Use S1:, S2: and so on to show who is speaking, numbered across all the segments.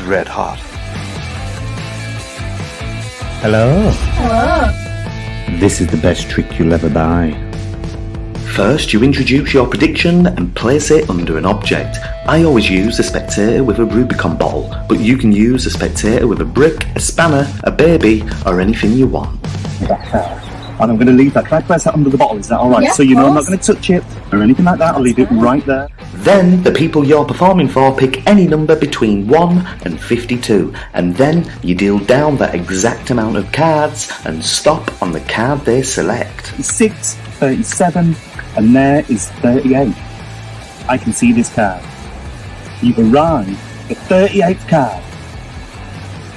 S1: red hot.
S2: Hello.
S3: Hello.
S2: This is the best trick you'll ever buy.
S4: First, you introduce your prediction and place it under an object. I always use a spectator with a Rubicon ball, but you can use a spectator with a brick, a spanner, a baby, or anything you want.
S5: And I'm going to leave that. Can I place that under the bottle? Is that all right?
S3: Yeah,
S5: so you know I'm not going to touch it or anything like that. I'll leave it right there.
S4: Then, the people you're performing for pick any number between 1 and 52, and then you deal down that exact amount of cards and stop on the card they select.
S5: 36, 37, and there is 38. I can see this card. You've arrived at 38th card.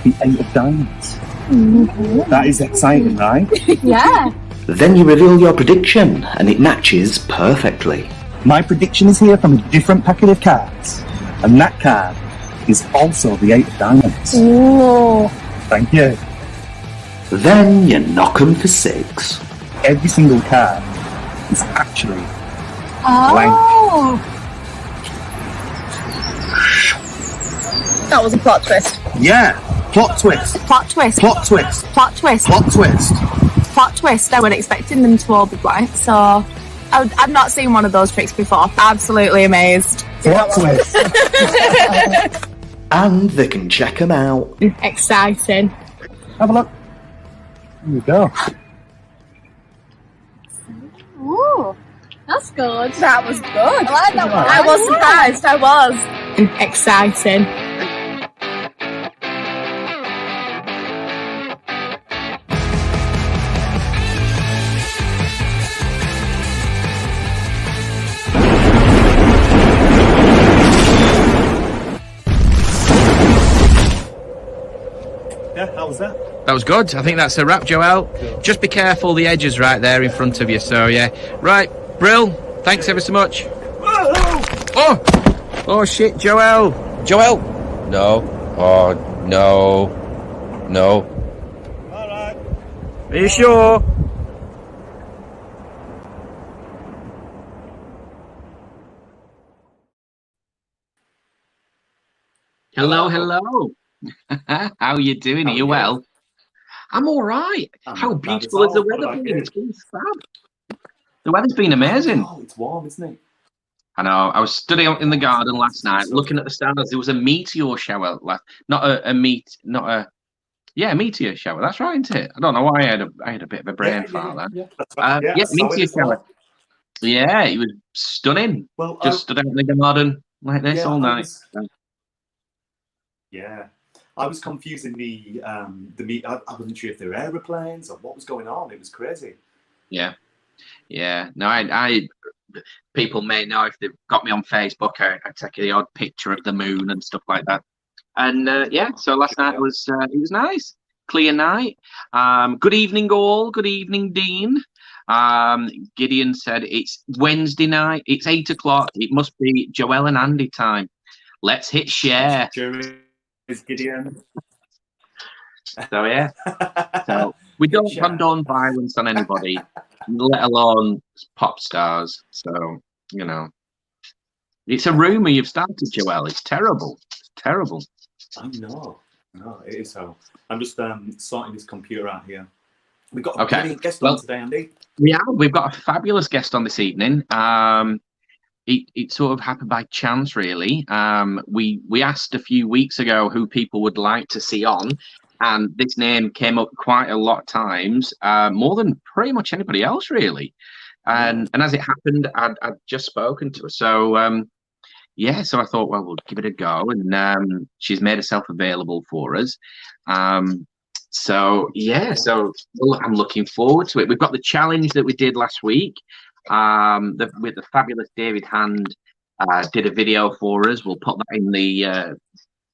S5: The 8 of diamonds.
S3: Mm-hmm.
S5: That is exciting, right?
S3: Yeah.
S4: Then you reveal your prediction, and it matches perfectly.
S5: My prediction is here from a different packet of cards, and that card is also the 8 of diamonds.
S3: Ooh.
S5: Thank you.
S4: Then you knock 'em for 6.
S5: Every single card is actually
S3: Oh. That was a plot twist.
S5: yeah. Plot twist.
S3: Plot twist.
S5: Plot twist.
S3: Plot twist.
S5: Plot twist.
S3: Plot twist. I wasn't expecting them to all be black, so I've not seen one of those tricks before. Absolutely amazed.
S5: Plot twist.
S4: And they can check 'em out.
S3: Exciting.
S5: Have a look. Here we go.
S6: Ooh, that's good.
S3: That was good.
S6: I like that one.
S3: I was surprised. I was. Exciting.
S5: Yeah, how was that?
S7: That was good. I think that's a wrap, Joel. Just be careful, the edge is right there in front of you, so yeah. Right, Brill, thanks ever so much. Oh! Oh shit, Joel! Joel! No. Oh, no. No.
S5: Alright.
S7: Are you sure? Hello, hello. How are you doing? Are you well? I'm all right. How beautiful has the weather been? It's been fab. The weather's been amazing.
S8: Oh, it's warm, isn't it?
S7: I know. I was stood out in the garden last night, looking at the stars. There was a meteor shower, not a meteor shower. That's right, isn't it? I don't know why I had a bit of a brain fart there.
S8: Yeah, that's right.
S7: Yeah, meteor shower. Yeah, it was stunning.
S8: Well,
S7: just stood out in the garden like this all night.
S8: Yeah, I was confusing the meet. I wasn't sure if they were aeroplanes or what was going on. It was crazy.
S7: Yeah. No, I people may know if they've got me on Facebook. I take the odd picture of the moon and stuff like that. And so last night it was nice, clear night. Good evening, all. Good evening, Dean. Gideon said it's Wednesday night. It's 8 o'clock. It must be Joel and Andy time. Let's hit share.
S8: Is Gideon.
S7: So yeah. So we don't condone violence on anybody, let alone pop stars. So it's a rumor you've started, Joel. It's terrible. It's terrible.
S8: I know. No, it is so. I'm just sorting this computer out here. We've got a brilliant guest on today, Andy.
S7: We've got a fabulous guest on this evening. It sort of happened by chance, really. We asked a few weeks ago who people would like to see on, and this name came up quite a lot of times, more than pretty much anybody else, really. And as it happened, I'd just spoken to her, so so I thought, well, we'll give it a go, and she's made herself available for us. So I'm looking forward to it. We've got the challenge that we did last week. With the fabulous David Hand did a video for us. We'll put that in the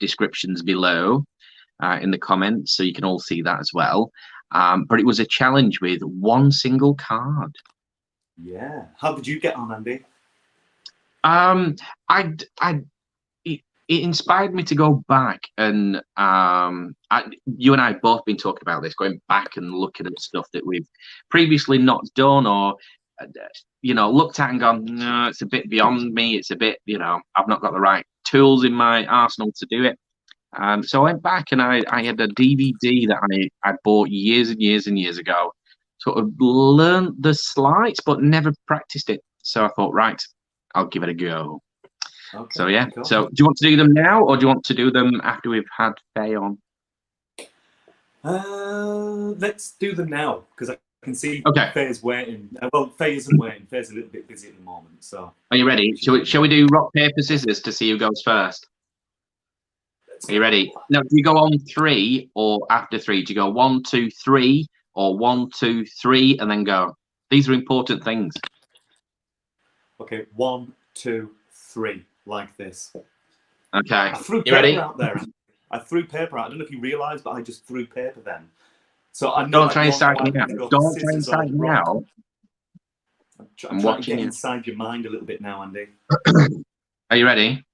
S7: descriptions below in the comments, so you can all see that as well. But it was a challenge with one single card.
S8: Yeah. How did you get on, Andy?
S7: It inspired me to go back and you and I have both been talking about this, going back and looking at stuff that we've previously not done, or looked at and gone, no, it's a bit beyond me. It's a bit, I've not got the right tools in my arsenal to do it. So I went back and I had a DVD that I bought years and years and years ago. Sort of learned the slides, but never practiced it. So I thought, right, I'll give it a go.
S8: Okay,
S7: So yeah.
S8: cool.
S7: So do you want to do them now, or do you want to do them after we've had Fay on?
S8: Let's do them now because I can see
S7: Okay.
S8: Fay's waiting. Well, Fay isn't waiting. Fay's a little bit busy at the moment. So
S7: Are you ready? Shall we do rock, paper, scissors to see who goes first? Are you ready? No, do you go on 3 or after 3? Do you go 1, 2, 3 or 1, 2, 3 and then go? These are important things.
S8: Okay, 1, 2, 3, like this.
S7: Okay.
S8: I threw paper out there. I threw paper out. I don't know if you realised, but I just threw paper then. So I know.
S7: Don't try and psych me out. Don't try and psych me out.
S8: I'm trying to get inside your mind a little bit now, Andy.
S7: Are you ready?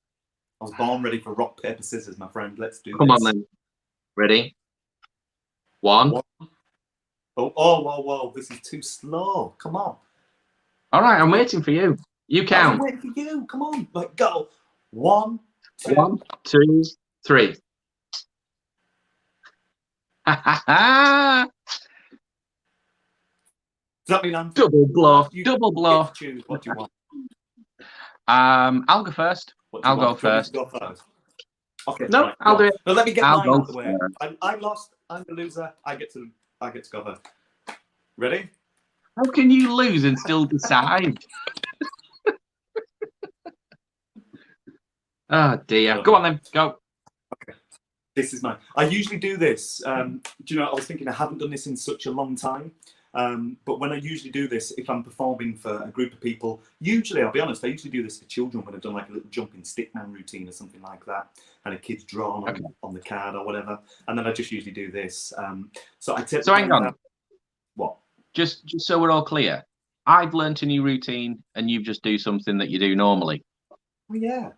S8: I was born ready for rock, paper, scissors, my friend. Let's do this.
S7: Come on then. Ready? 1.
S8: Oh, whoa. This is too slow. Come on.
S7: All right, I'm waiting for you. You count.
S8: I'm waiting for you. Come on. Like, go. 1, 2.
S7: 1, 2, 3. Ha ha ha!
S8: Does that mean I'm
S7: double bluff? Double bluff.
S8: Choose what do you want.
S7: I'll go first. I'll go first.
S8: Okay.
S7: No,
S8: right,
S7: I'll do it.
S8: No, let me get mine out of the way.
S7: First.
S8: I lost. I'm the loser. I get to go first. Ready?
S7: How can you lose and still decide? Oh dear. Go on then. Go.
S8: Okay. This is mine. I usually do this. Do you know? I was thinking I haven't done this in such a long time. But when I usually do this, if I'm performing for a group of people, usually, I'll be honest, I usually do this for children when I've done like a little jumping stickman routine or something like that, and a kid's drawn on the card or whatever, and then I just usually do this. So I take.
S7: So hang on.
S8: What?
S7: Just so we're all clear, I've learnt a new routine, and you just do something that you do normally.
S8: Oh, yeah.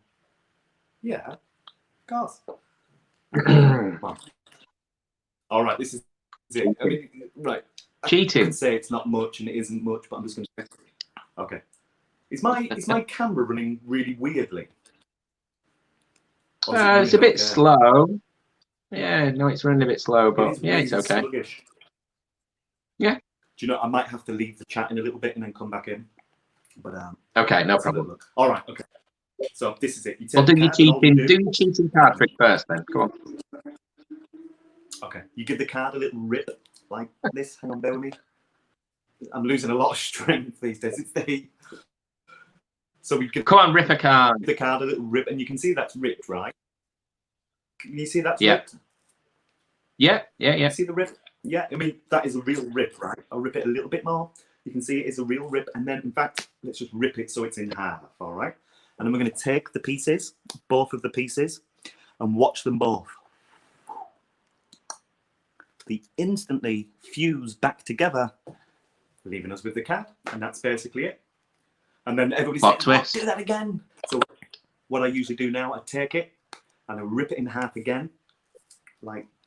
S8: Yeah. Of course. All right. This is it. I mean, right.
S7: Cheating.
S8: I can say it's not much and it isn't much, but I'm just going to. Okay. Is my camera running really weirdly?
S7: It's a bit slow. Yeah, no, it's running a bit slow, but yeah, it's okay.
S8: Sluggish.
S7: Yeah.
S8: Do you know, I might have to leave the chat in a little bit and then come back in. But
S7: okay, no problem.
S8: All right, okay. So this is it. You
S7: well, do your cheating card trick first, then. Come on.
S8: Okay, you give the card a little rip like this. Hang on, bear with me. I'm losing a lot of strength these days. It's the so we give.
S7: Come on, rip a card.
S8: The card a little rip, and you can see that's ripped, right? Can you see that's
S7: ripped? Yeah.
S8: You see the rip? Yeah, I mean, that is a real rip, right? I'll rip it a little bit more. You can see it is a real rip. And then, in fact, let's just rip it so it's in half, all right? And then we're going to take the pieces, both of the pieces, and watch them both. They instantly fuse back together, leaving us with the card. And that's basically it. And then everybody says, do that again. So what I usually do now, I take it and I rip it in half again,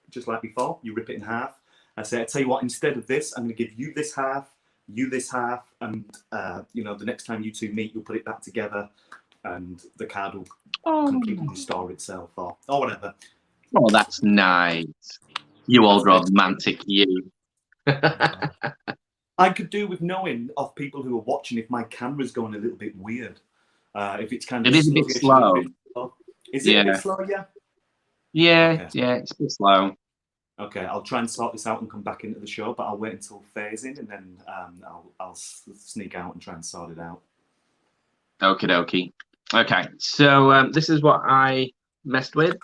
S8: just like before. You rip it in half. I say, I tell you what, instead of this, I'm going to give you this half, and the next time you two meet, you'll put it back together, and the card will completely restore itself, or whatever.
S7: Oh, that's nice. You old romantic, you.
S8: I could do with knowing of people who are watching if my camera's going a little bit weird. If it's kind of
S7: it is a bit slow.
S8: Is it a bit slow? Yeah.
S7: Yeah, okay. Yeah, it's a bit slow.
S8: Okay, I'll try and sort this out and come back into the show, but I'll wait until Fay's in, and then I'll sneak out and try and sort it out.
S7: Okie dokie. Okay, so this is what I messed with.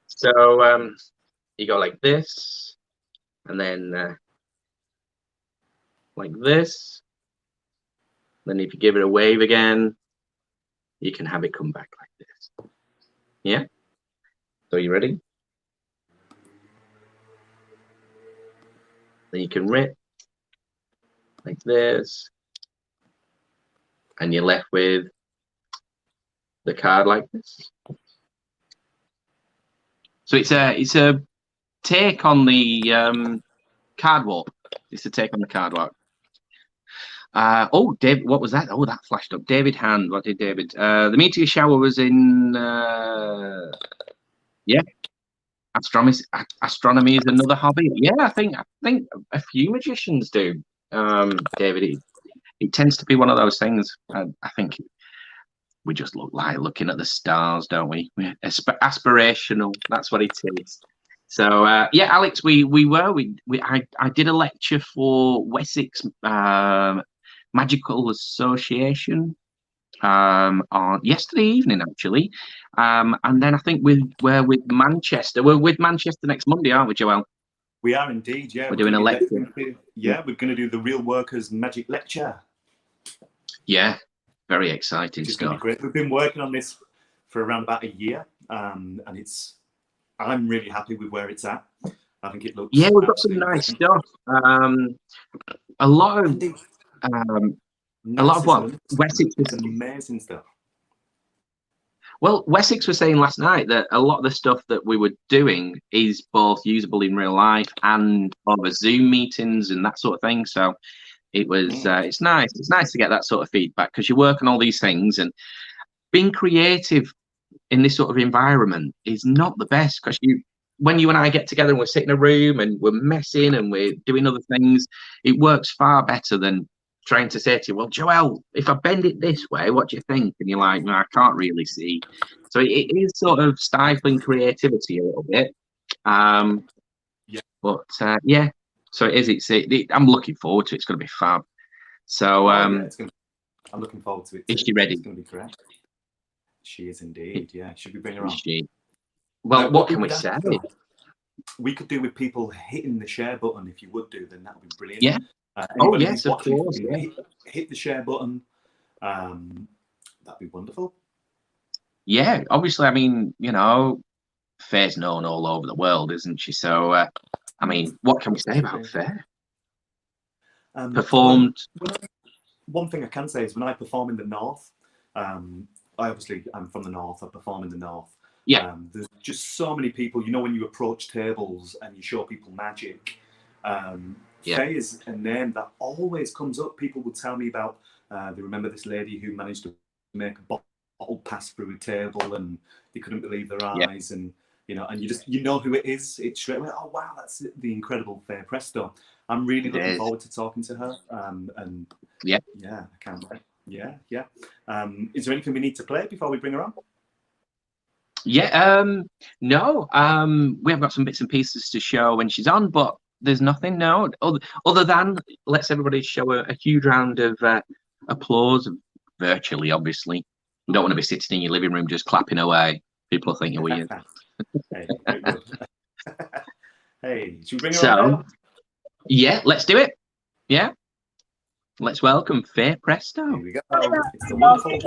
S7: So you go like this, and then like this. Then if you give it a wave again, you can have it come back like this. Yeah? So you ready? Then you can rip like this, and you're left with the card like this. So it's a take on the card warp. It's a take on the card warp. Oh, David, what was that? Oh, that flashed up. David Hand. What did David? The meteor shower was in. Yeah. astronomy is another hobby. Yeah, I think a few magicians do. David, it tends to be one of those things. I think we just look like looking at the stars, don't we? We're aspirational. That's what it is. So yeah, Alex, I did a lecture for Wessex Magical Association on yesterday evening, actually, and then I think we're with Manchester. We're with Manchester next Monday, aren't we, Joel?
S8: We are indeed. Yeah,
S7: we're doing a lecture.
S8: Yeah, we're going to do the Real Workers Magic Lecture.
S7: Yeah, very exciting stuff.
S8: Great. We've been working on this for around about a year, and I'm really happy with where it's at. I think it looks.
S7: Yeah, we've got some nice stuff. A lot of what Wessex was
S8: amazing stuff.
S7: Well, Wessex was saying last night that a lot of the stuff that we were doing is both usable in real life and over Zoom meetings and that sort of thing. So it was it's nice. It's nice to get that sort of feedback because you work on all these things, and being creative in this sort of environment is not the best because when you and I get together and we're sitting in a room and we're messing and we're doing other things, it works far better than trying to say to you, well, Joel, if I bend it this way, what do you think? And you're like, no, I can't really see. So it is sort of stifling creativity a little bit. But yeah, so it is. I'm looking forward to it. It's going to be fab. So
S8: I'm looking forward to it.
S7: Is she ready?
S8: It's going to be great. She is indeed. Yeah, should we bring her on?
S7: Well, what can we say?
S8: We could do with people hitting the share button. If you would do, then that would be brilliant.
S7: Yeah. Oh yes, of course. Yeah.
S8: Hit the share button. That'd be wonderful.
S7: Yeah, obviously. I mean, Fay's known all over the world, isn't she? So, I mean, what can we say about Fay? Performed.
S8: One thing I can say is when I perform in the north, I'm from the north. I perform in the north.
S7: Yeah.
S8: There's just so many people. When you approach tables and you show people magic. Fay is a name that always comes up. People would tell me about. They remember this lady who managed to make a bottle pass through a table, and they couldn't believe their eyes. And and you know who it is. It's straight away. Oh wow, that's the incredible Fay Presto. I'm really looking forward to talking to her. And I can't wait. Yeah. Is there anything we need to play before we bring her on?
S7: Yeah. No. We have got some bits and pieces to show when she's on, but there's nothing now other than let's everybody show a huge round of applause virtually. Obviously, you don't want to be sitting in your living room just clapping away. People think you're weird.
S8: Hey, should we bring her on now?
S7: Yeah, let's do it. Yeah, let's welcome Fay Presto.
S8: Here we go. It's the wonderful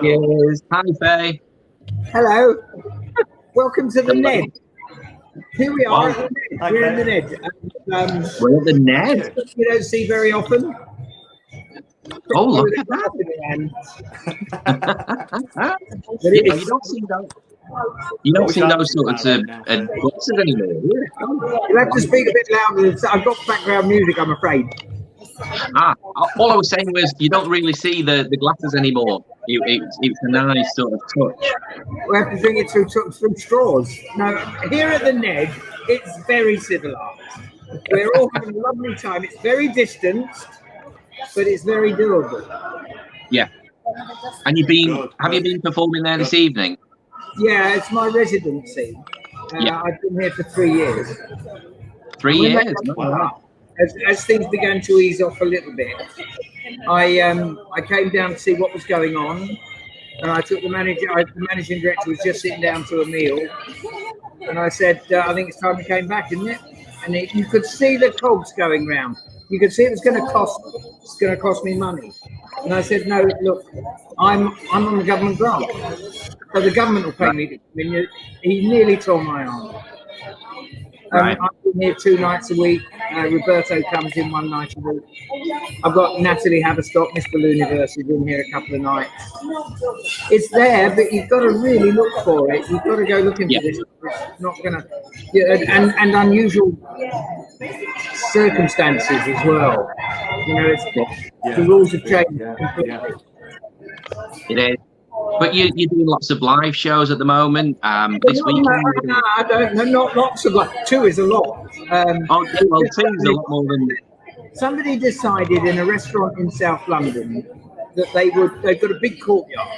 S7: Yes. Hi, Fay.
S1: Hello. Welcome to the Ned. Here we are. We're in the Ned.
S7: We're at the Ned.
S1: You don't see very often.
S7: Oh, look at that! You don't see those. You don't see those sorts of boxes anymore.
S1: You'll have to speak a bit louder. I've got background music, I'm afraid.
S7: All I was saying was you don't really see the glasses anymore. It's a nice sort of touch.
S1: We have to drink it through straws. Now, here at the Ned, it's very civilised. We're all having a lovely time. It's very distanced, but it's very doable.
S7: Yeah. And have you been performing there this evening?
S1: Yeah, it's my residency. I've been here for 3 years.
S7: 3 years?
S1: Wow. As things began to ease off a little bit, I came down to see what was going on, and I took the managing director was just sitting down to a meal, and I said, I think it's time we came back, isn't it? And you could see the cogs going round. You could see it's going to cost me money. And I said, no, look, I'm on a government grant, so the government will pay me to come in. He nearly tore my arm. I've been here 2 nights a week. Roberto comes in 1 night a week. I've got Natalie Haverstock, Mr. Looniverse, who's been here a couple of nights. It's there, but you've got to really look for it. You've got to go looking for this. It's not going to... And unusual circumstances as well. The rules have changed completely.
S7: It is. But you're doing lots of live shows at the moment. This weekend.
S1: I don't know, not lots of like 2 is a lot.
S7: Oh, yeah, well, 2 is a lot more than.
S1: Somebody decided in a restaurant in South London that they've got a big courtyard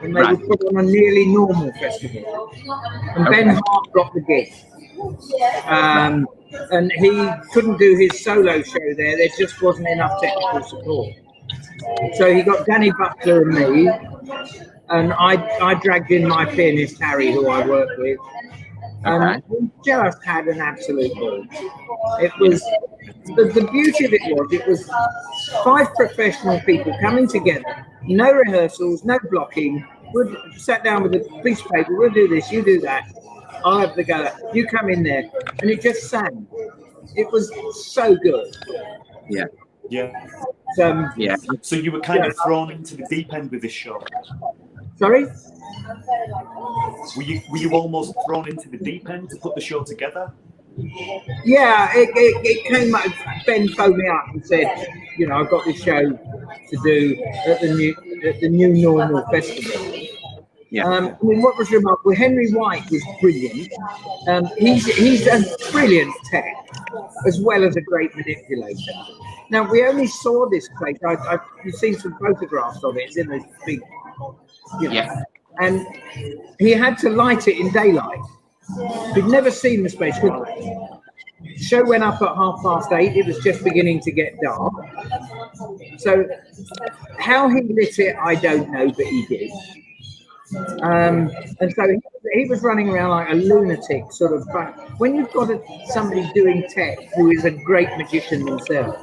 S1: and they would put on a nearly normal festival. And Ben Hart got the gig. And he couldn't do his solo show there. There just wasn't enough technical support. So he got Danny Butler and me, and I dragged in my pianist Harry, who I work with. And we just had an absolute ball. It was the beauty of it was 5 professional people coming together, no rehearsals, no blocking. We sat down with a piece of paper. We'll do this, you do that. I'll have the go. You come in there, and it just sang. It was so good.
S7: Yeah.
S8: Yeah.
S1: Yeah.
S8: So you were kind of thrown into the deep end with this show.
S1: Sorry?
S8: Were you almost thrown into the deep end to put the show together?
S1: Yeah, it came up. Ben phoned me up and said, you know, I've got this show to do at the new normal festival.
S7: Yeah.
S1: I mean, what was remarkable, Henry White was brilliant. He's a brilliant tech, as well as a great manipulator. Now, we only saw this place. You've seen some photographs of it. It's in this big, you know.
S7: Yeah.
S1: And he had to light it in daylight. We'd never seen the space. The show went up at 8:30. It was just beginning to get dark. So how he lit it, I don't know, but he did. And so he was running around like a lunatic, sort of. But when you've got somebody doing tech who is a great magician themselves,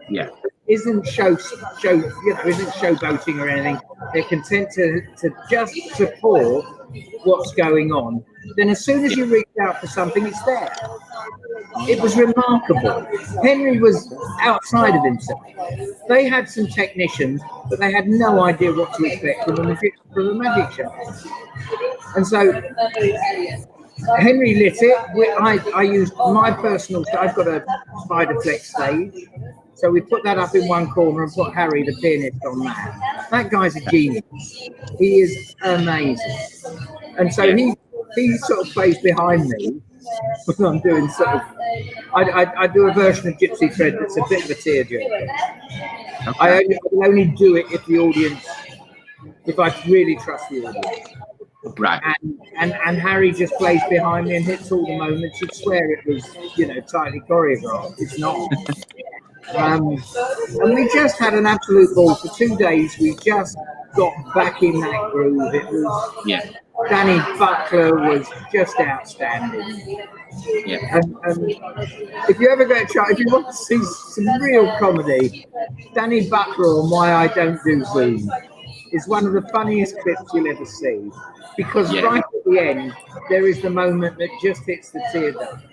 S7: yeah,
S1: isn't showboating or anything. They're content to just support what's going on. Then as soon as you reach out for something, it's there. It was remarkable. Henry was outside of himself. They had some technicians, but they had no idea what to expect from a magic show. And so Henry lit it. I used my personal. I've got a Spiderflex stage, so we put that up in one corner and put Harry, the pianist, on that. That guy's a genius. He is amazing. And so he sort of plays behind me when I'm doing sort of. I do a version of Gypsy Tread that's a bit of a tearjerker. I will only do it if I really trust the audience.
S7: Right.
S1: And Harry just plays behind me and hits all the moments. You'd swear it was, tightly choreographed. It's not. And we just had an absolute ball for 2 days. We just got back in that groove. It was Danny Butler was just outstanding.
S7: Yeah.
S1: And if you ever get a chance, if you want to see some real comedy, Danny Butler on Why I Don't Do Zoom is one of the funniest clips you'll ever see. Because right at the end, there is the moment that just hits the tear duct.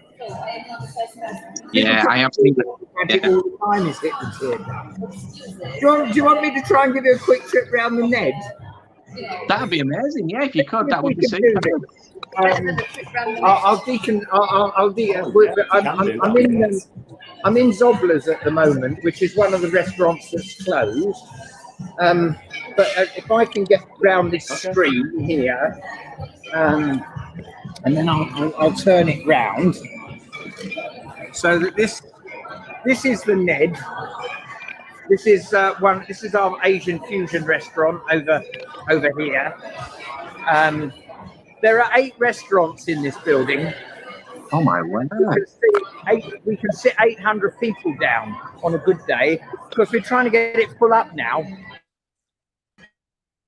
S7: Yeah, I have seen that.
S1: All the time is hit the tear duct. Do you want me to try and give you a quick trip around the Ned?
S7: That'd be amazing. Yeah, if you could, that would be super.
S1: I'm in Zobler's at the moment, which is one of the restaurants that's closed. But if I can get round this screen here, and then I'll turn it round so that this is the Ned. This is our Asian fusion restaurant over here. There are 8 restaurants in this building.
S7: Oh my word!
S1: We can sit 800 people down on a good day because we're trying to get it full up now.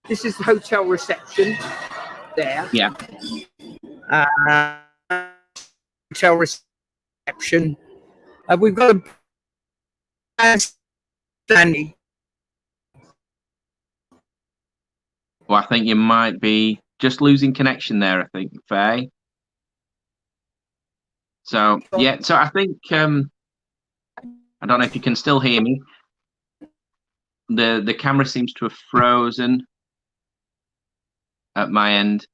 S1: This is the hotel reception there.
S7: Yeah.
S1: Hotel reception. We've got a standing.
S7: Well, I think you might be just losing connection there. I think, Faye. So so I think I don't know if you can still hear me. The camera seems to have frozen at my end.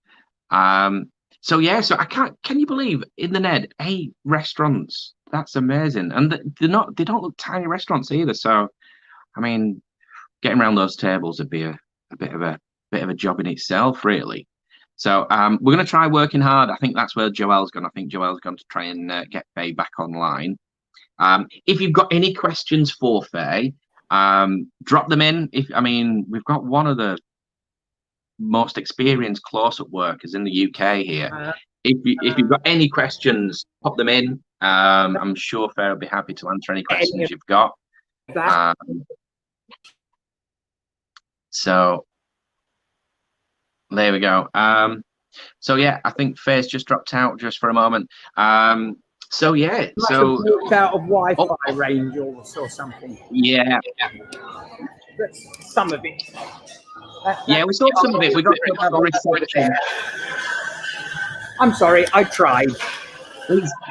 S7: So I can't. Can you believe in the Ned 8 restaurants? That's amazing, and they don't look tiny restaurants either. So, I mean, getting around those tables would be a bit of bit of a job in itself, really. So we're going to try working hard. I think that's where Joelle's gone. I think Joelle's going to try and get Fay back online. If you've got any questions for Fay, drop them in. We've got one of the most experienced close-up workers in the UK here. If you've got any questions, pop them in. I'm sure Fay will be happy to answer any questions you've got. So there we go. So yeah, I think Fay's just dropped out just for a moment. So yeah, so
S1: out of Wi-Fi range or something.
S7: Yeah.
S1: But some of it.
S7: Yeah, we saw some of it. We got some reception.
S1: I'm sorry, I tried.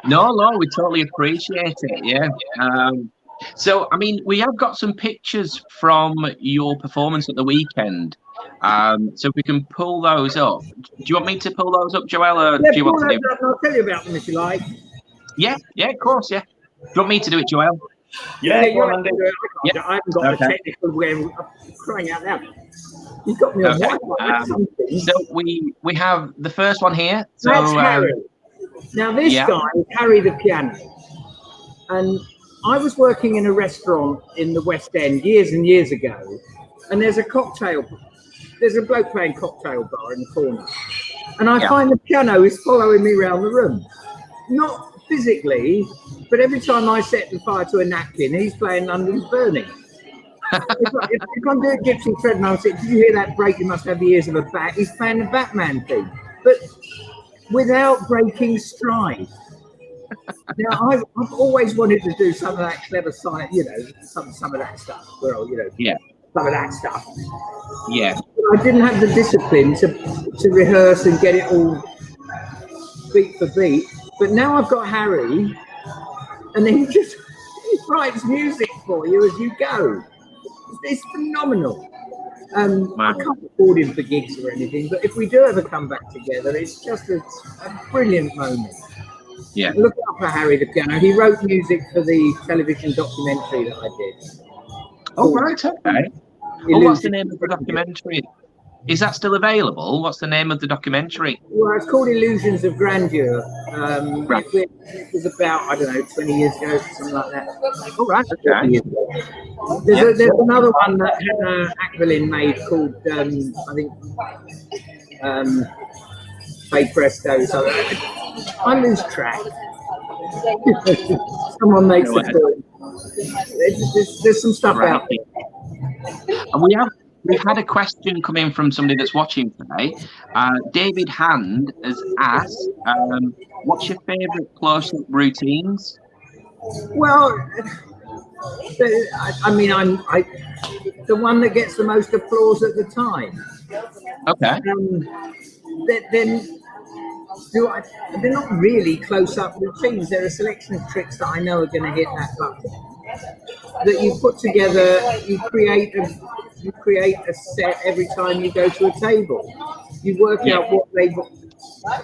S7: No, we totally appreciate it. Yeah. So I mean, we have got some pictures from your performance at the weekend. So if we can pull those up. Do you want me to pull those up, Joelle, or do you want to do it?
S1: I'll tell you about them if you like.
S7: Yeah, of course, yeah. Do you want me to do it, Joelle?
S1: Yeah, I haven't got the technical way. I'm crying out loud. You've got me on Wi-Fi.
S7: So we have the first one here. So
S1: that's Harry. Now this guy is Harry the piano. And I was working in a restaurant in the West End years and years ago, and there's a bloke playing cocktail bar in the corner. And I find the piano is following me around the room. Not physically, but every time I set the fire to a napkin, he's playing London's Burning. if I'm doing Gypsy Thread and I'm saying, did you hear that break? You must have the ears of a bat. He's playing the Batman theme, but without breaking stride. Now, I've always wanted to do some of that clever side, some of that stuff. Well, some of that stuff.
S7: Yeah.
S1: But I didn't have the discipline to rehearse and get it all beat for beat. But now I've got Harry, and he writes music for you as you go. It's phenomenal. I can't afford him for gigs or anything, but if we do ever come back together, it's just a brilliant moment.
S7: Yeah.
S1: Look out for Harry the piano. He wrote music for the television documentary that I did.
S7: Oh, right, okay. What's the name of the documentary? Is that still available? What's the name of the documentary?
S1: Well, it's called Illusions of Grandeur. It was about, I don't know, 20 years ago, something like that.
S7: Oh, right, okay.
S1: There's another one that Aquilin made called, I think, Fay Presto. So I lose track. Someone makes a film. There's some stuff out there.
S7: And we've had a question come in from somebody that's watching today. David Hand has asked, what's your favourite close-up routines?
S1: Well, the one that gets the most applause at the time.
S7: Okay.
S1: They're not really close-up routines. They're a selection of tricks that I know are going to hit that button. That you put together, you create a set every time you go to a table. You work out what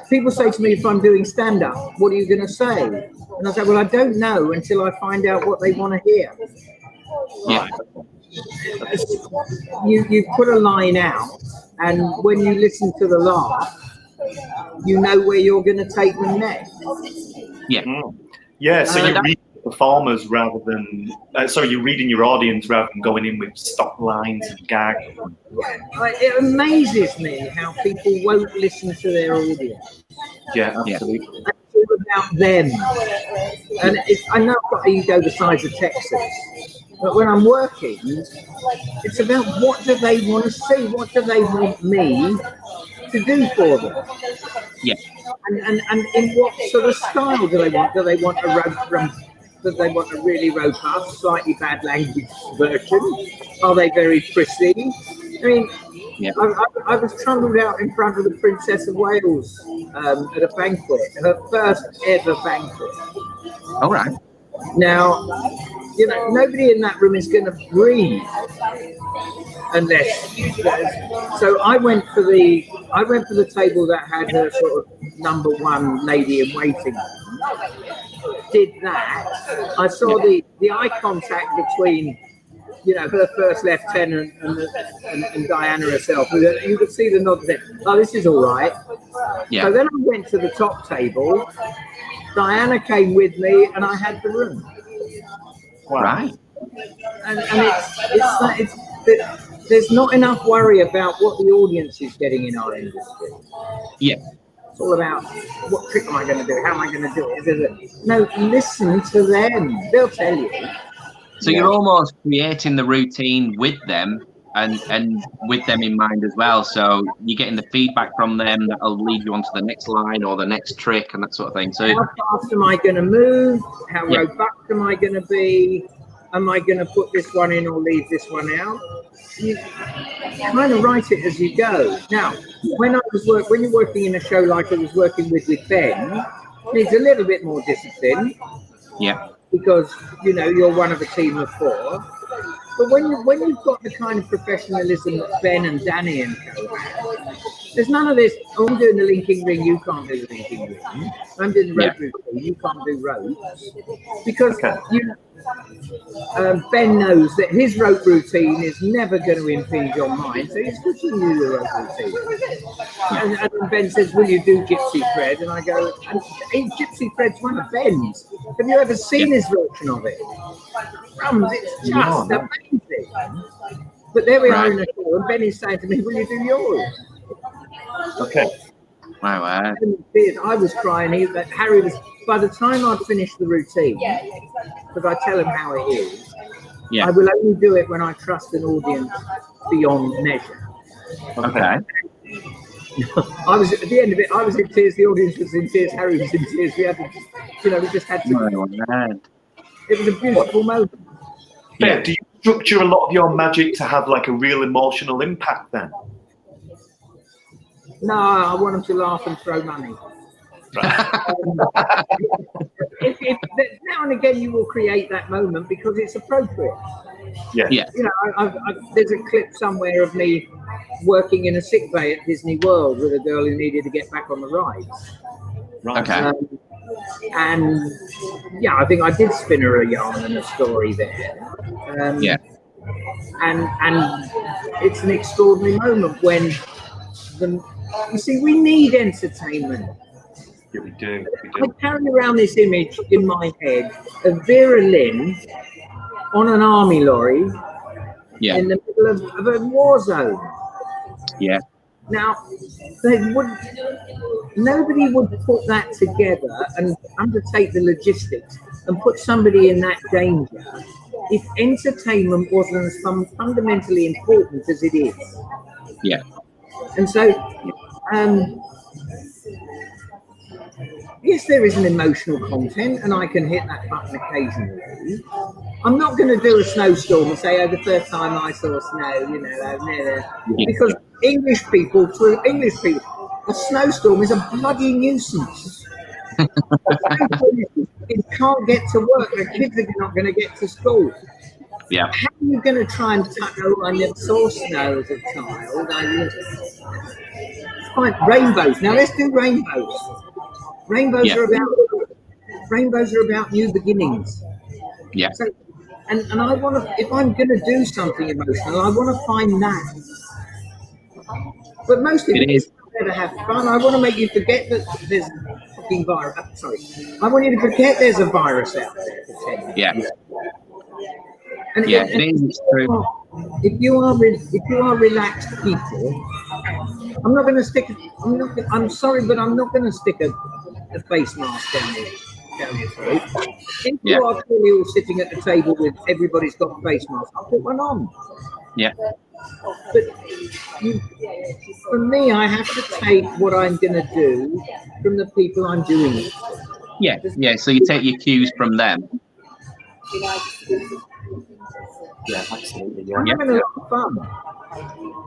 S1: people say to me, if I'm doing stand-up, what are you going to say? And I say, well, I don't know until I find out what they want to hear.
S7: Yeah.
S1: You put a line out, and when you listen to the laugh, you know where you're going to take them next.
S7: Yeah.
S8: Yeah, so you read the performers rather than... you're reading your audience rather than going in with stock lines and gags.
S1: It amazes me how people won't listen to their audience.
S8: Yeah, absolutely.
S1: It's all about them. And I know I've got ego the size of Texas, but when I'm working, it's about what do they want to see? What do they want me to do for them?
S7: Yeah.
S1: And in what sort of style do they want? Do they want a really robust, slightly bad language version? Are they very prissy? I mean, I was trundled out in front of the Princess of Wales at a banquet, her first ever banquet.
S7: All right.
S1: Now, nobody in that room is going to breathe unless. So I went for the table that had her sort of number one lady in waiting. Did that. I saw the eye contact between, you know, her first lieutenant and Diana herself. You could see the nod there. Oh, this is all right.
S7: Yeah.
S1: So then I went to the top table. Diana came with me, and I had the room.
S5: Wow.
S7: Right.
S1: And there's not enough worry about what the audience is getting in our industry.
S7: Yeah.
S1: It's all about what trick am I going to do? How am I going to do it? No, listen to them. They'll tell you.
S7: So you're almost creating the routine with them and with them in mind as well. So you're getting the feedback from them that'll lead you on to the next line or the next trick and that sort of thing. So
S1: how fast am I going to move? How robust am I going to be? Am I going to put this one in or leave this one out? You kind of write it as you go. Now, when you're working in a show like I was working with Ben, it needs a little bit more discipline.
S7: Yeah.
S1: Because you know you're one of a team of 4. But when you've got the kind of professionalism that Ben and Danny and co have, there's none of this. Oh, I'm doing the linking ring. You can't do the linking ring. I'm doing the rope routine. You can't do ropes because Ben knows that his rope routine is never going to impinge on mine, so he's pushing you the rope routine. And Ben says, "Will you do gypsy thread?" And I go, "Ain't gypsy thread's one of Ben's? Have you ever seen his version of it? It's just amazing." But there we are in a show, and Ben is saying to me, "Will you do yours?"
S5: Okay.
S7: Wow.
S1: I was crying. Harry was. By the time I'd finished the routine, because I tell him how it is, I will only do it when I trust an audience beyond measure.
S7: Okay.
S1: I was at the end of it. I was in tears. The audience was in tears. Harry was in tears. We had to, we just had to. It was a beautiful moment.
S8: Yeah. Do you structure a lot of your magic to have like a real emotional impact then?
S1: No, I want them to laugh and throw money. If now and again you will create that moment because it's appropriate.
S8: Yeah.
S1: You know, there's a clip somewhere of me working in a sick bay at Disney World with a girl who needed to get back on the rides.
S8: Right.
S7: Okay.
S1: And yeah, I think I did spin her a yarn and a story there. And it's an extraordinary moment when you see, we need entertainment.
S8: Yeah, we do.
S1: I carry around this image in my head of Vera Lynn on an army lorry in the middle of a war zone.
S7: Yeah.
S1: Now, nobody would put that together and undertake the logistics and put somebody in that danger if entertainment wasn't as fundamentally important as it is.
S7: Yeah.
S1: And so, yes, there is an emotional content, and I can hit that button occasionally. I'm not going to do a snowstorm and say, "Oh, the first time I saw snow, you know, I've never," because English people, a snowstorm is a bloody nuisance. You can't get to work. The kids are not going to get to school.
S7: Yeah.
S1: How are you going to try and I never saw snow as a child. It's fine. Rainbows. Now let's do rainbows. Rainbows are about new beginnings.
S7: Yeah.
S1: So, and I want to. If I'm going to do something emotional, I want to find that. But most of it is to have fun. I want to make you forget that there's a fucking virus. Sorry, I want you to forget there's a virus out there. For 10 minutes.
S7: Yeah.
S1: And
S7: it's true.
S1: If you are relaxed people, I'm not going to stick. I'm sorry, but I'm not going to stick a face mask down your throat. If you are clearly all sitting at the table with everybody's got face masks, I'll put one on.
S7: Yeah.
S1: But for me, I have to take what I'm going to do from the people I'm doing it.
S7: Yeah. Yeah. So you take your cues from them.
S8: Yeah, absolutely. Yeah.
S1: I'm having a lot of fun.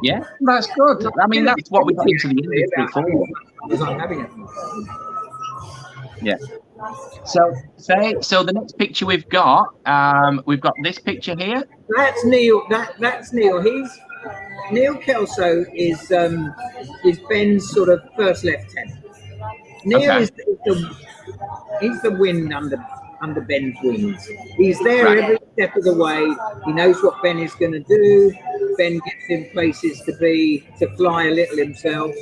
S7: Yeah, that's good. I mean, that's what we got into the industry for.
S1: Because I'm having it.
S7: Yeah. So, so the next picture we've got this picture here.
S1: That's Neil. That's Neil. Neil Kelso is Ben's sort of first lieutenant. Neil is the wind under under Ben's wings. He's there
S7: Right.
S1: every step of the way. He knows what Ben is going to do. Ben gets him places to fly a little himself.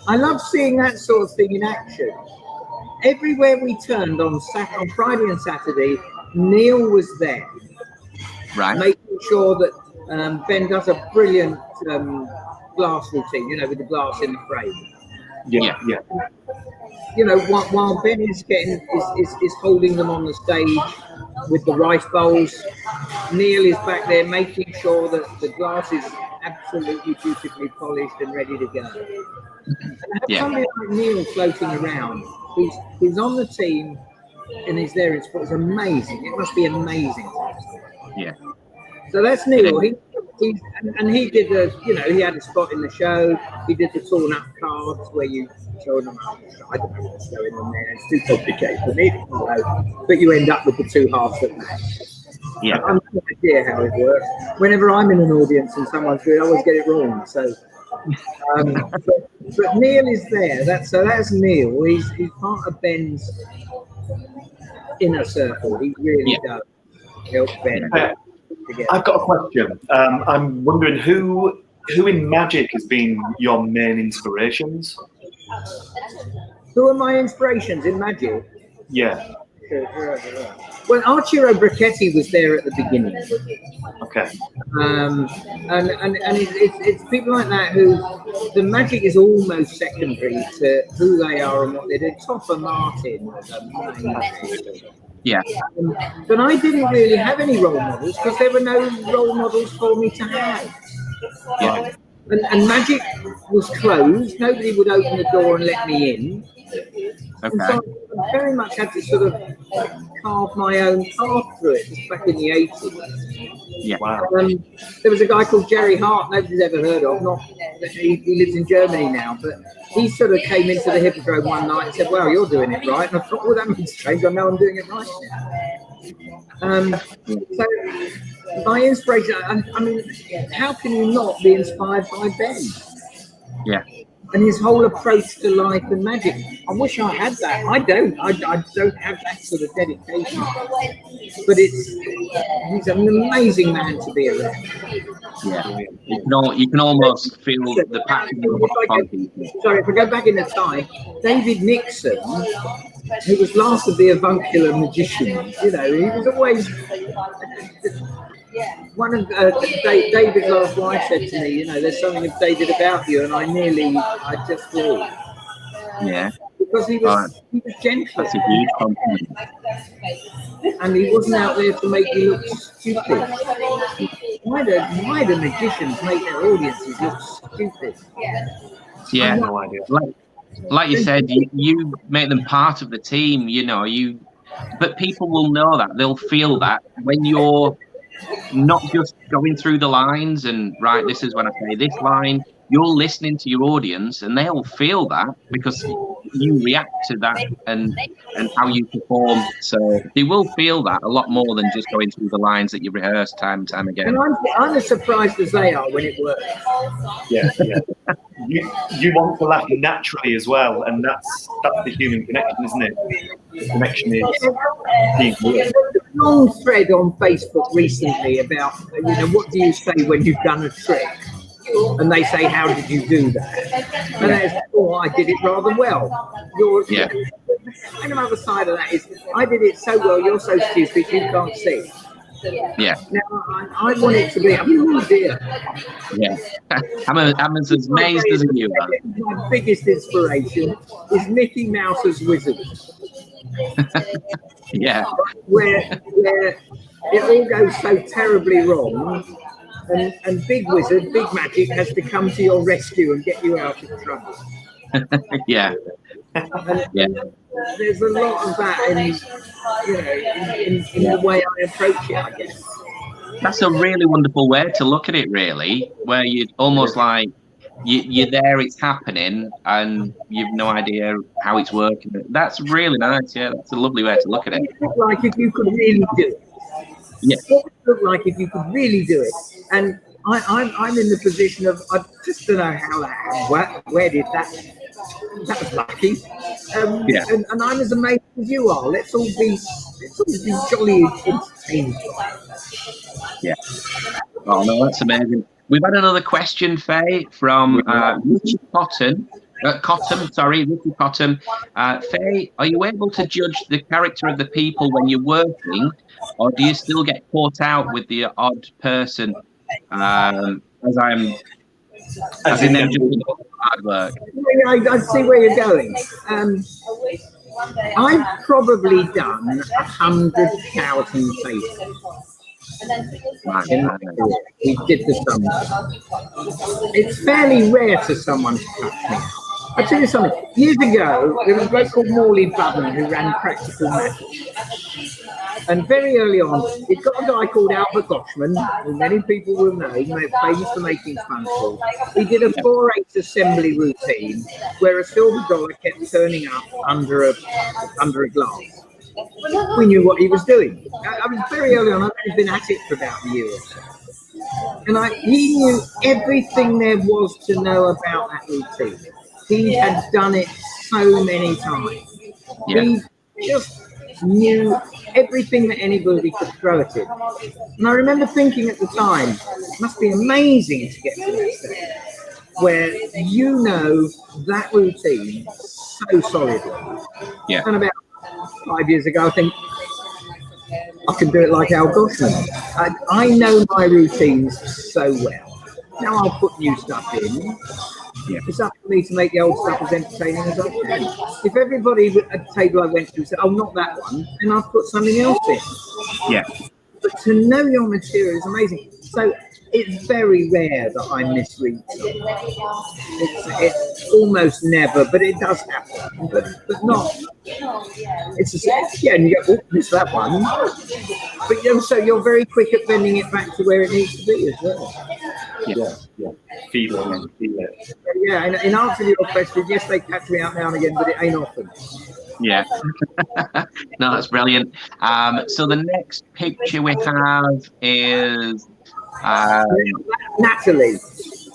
S1: I love seeing that sort of thing in action. Everywhere we turned on Friday and Saturday, Neil was there,
S7: Right.
S1: making sure that Ben does a brilliant glass routine, with the glass in the frame.
S7: Yeah.
S1: While Ben is holding them on the stage with the rice bowls, Neil is back there making sure that the glass is absolutely beautifully polished and ready to go. And have somebody like Neil floating around, who's on the team and he's there in sport, is amazing. It must be amazing.
S7: Yeah.
S1: So that's Neil. He did he had a spot in the show. He did the torn up cards where you show them up. I don't know what's going on there. It's too complicated for me to know. But you end up with the two halves that match.
S7: Yeah.
S1: I have no idea how it works. Whenever I'm in an audience and someone's doing, I always get it wrong. So, but Neil is there. That's Neil. He's part of Ben's inner circle. He really does help Ben.
S8: I've got a question. I'm wondering who in magic has been your main inspirations?
S1: Who are my inspirations in magic?
S8: Yeah.
S1: Well, Arturo Brachetti was there at the beginning.
S8: Okay.
S1: And it's people like that who the magic is almost secondary to who they are and what they do. Topper Martin was amazing.
S7: Yeah.
S1: But I didn't really have any role models because there were no role models for me to have.
S7: Yeah.
S1: And magic was closed. Nobody would open the door and let me in. And so I very much had to sort of carve my own path through it back in the 80s.
S7: Yeah.
S8: Wow.
S1: There was a guy called Jerry Hart, nobody's ever heard of. He lives in Germany now, but he sort of came into the Hippodrome one night and said, "Well, you're doing it right." And I thought, "Well, that means strange. I know I'm doing it right now." So my inspiration, I mean, how can you not be inspired by Ben?
S7: Yeah.
S1: And his whole approach to life and magic. I wish I had that. I don't. I don't have that sort of dedication. But he's an amazing man to be around.
S7: Yeah. You can almost feel the passion.
S1: Sorry, if I go back in the time, David Nixon, who was last of the avuncular magicians, he was always one of David's last wife said to me, "There's something of David about you," and I just thought,
S7: yeah,
S1: because he was gentle.
S7: That's a huge compliment.
S1: And he wasn't out there to make you look stupid. Why do magicians make their audiences look stupid?
S7: Yeah,
S8: no idea.
S7: Like you said, you make them part of the team. But people will know that. They'll feel that when you're not just going through the lines and right, this is when I say this line. You're listening to your audience, and they'll feel that because you react to that and how you perform. So they will feel that a lot more than just going through the lines that you rehearse time and time again.
S1: And I'm as surprised as they are when it works.
S8: Yeah. You want to laugh naturally as well, and that's the human connection, isn't it? The connection is being real.
S1: There's a long thread on Facebook recently about what do you say when you've done a trick. And they say, "How did you do that?" And they say, "Oh, I did it rather well." And the other side of that is, "I did it so well, you're so stupid, you can't see."
S7: Yeah.
S1: Now, I want it to be, oh dear.
S7: Yeah. I'm as amazed as you are.
S1: My biggest inspiration is Mickey Mouse's Wizards.
S7: Yeah.
S1: Where it all goes so terribly wrong. And Big Wizard, Big Magic has to come to your rescue and get you out of trouble.
S7: Yeah.
S1: Yeah. There's a lot of that in the way I approach it, I guess.
S7: That's a really wonderful way to look at it, really, where you almost like you're there, it's happening, and you've no idea how it's working. That's really nice. Yeah, that's a lovely way to look at it.
S1: It looked like if you could really do it.
S7: Yeah.
S1: What would it look like if you could really do it? And I'm in the position of, I just don't know how that happened. Where did that that was lucky.
S7: Yeah.
S1: And I'm as amazed as you are. Let's all be jolly entertained.
S7: Yeah. Oh no, that's amazing. We've had another question, Faye, from Richie Cotton. Ricky Cotton. Faye, are you able to judge the character of the people when you're working, or do you still get caught out with the odd person? As in them doing hard work.
S1: I see where you're going. I've probably done 100,000 faces. We did the sums. It's fairly rare for someone to catch me. I'll tell you something. Years ago, there was a bloke called Morley Budden who ran Practical Magic. And very early on, he'd got a guy called Albert Goshman, who many people will know, famous for making SpongeBob. He did a 4/8 assembly routine where a silver dollar kept turning up under a glass. We knew what he was doing. I was very early on. I'd been at it for about a year or so. And he knew everything there was to know about that routine. He had done it so many times.
S7: Yeah.
S1: He just knew everything that anybody could throw at him. And I remember thinking at the time, it must be amazing to get to that stage where you know that routine so solidly.
S7: Yeah.
S1: And about 5 years ago, I think I can do it like Al Goshman. I know my routines so well. Now I'll put new stuff in. Yeah. It's up to me to make the old stuff as entertaining as I can. If everybody at the table I went to said, "Oh, not that one," then I'll put something else in.
S7: Yeah.
S1: But to know your material is amazing. So it's very rare that I misread something. It's almost never, but it does happen. But not. And you go, "Oh, missed that one." But so you're very quick at bending it back to where it needs to be as well.
S8: Yeah. Feel it.
S1: Yeah, and in answer to your question, yes, they catch me out now and again, but it ain't often.
S7: Yeah. No, that's brilliant. So the next picture we have is
S1: Natalie.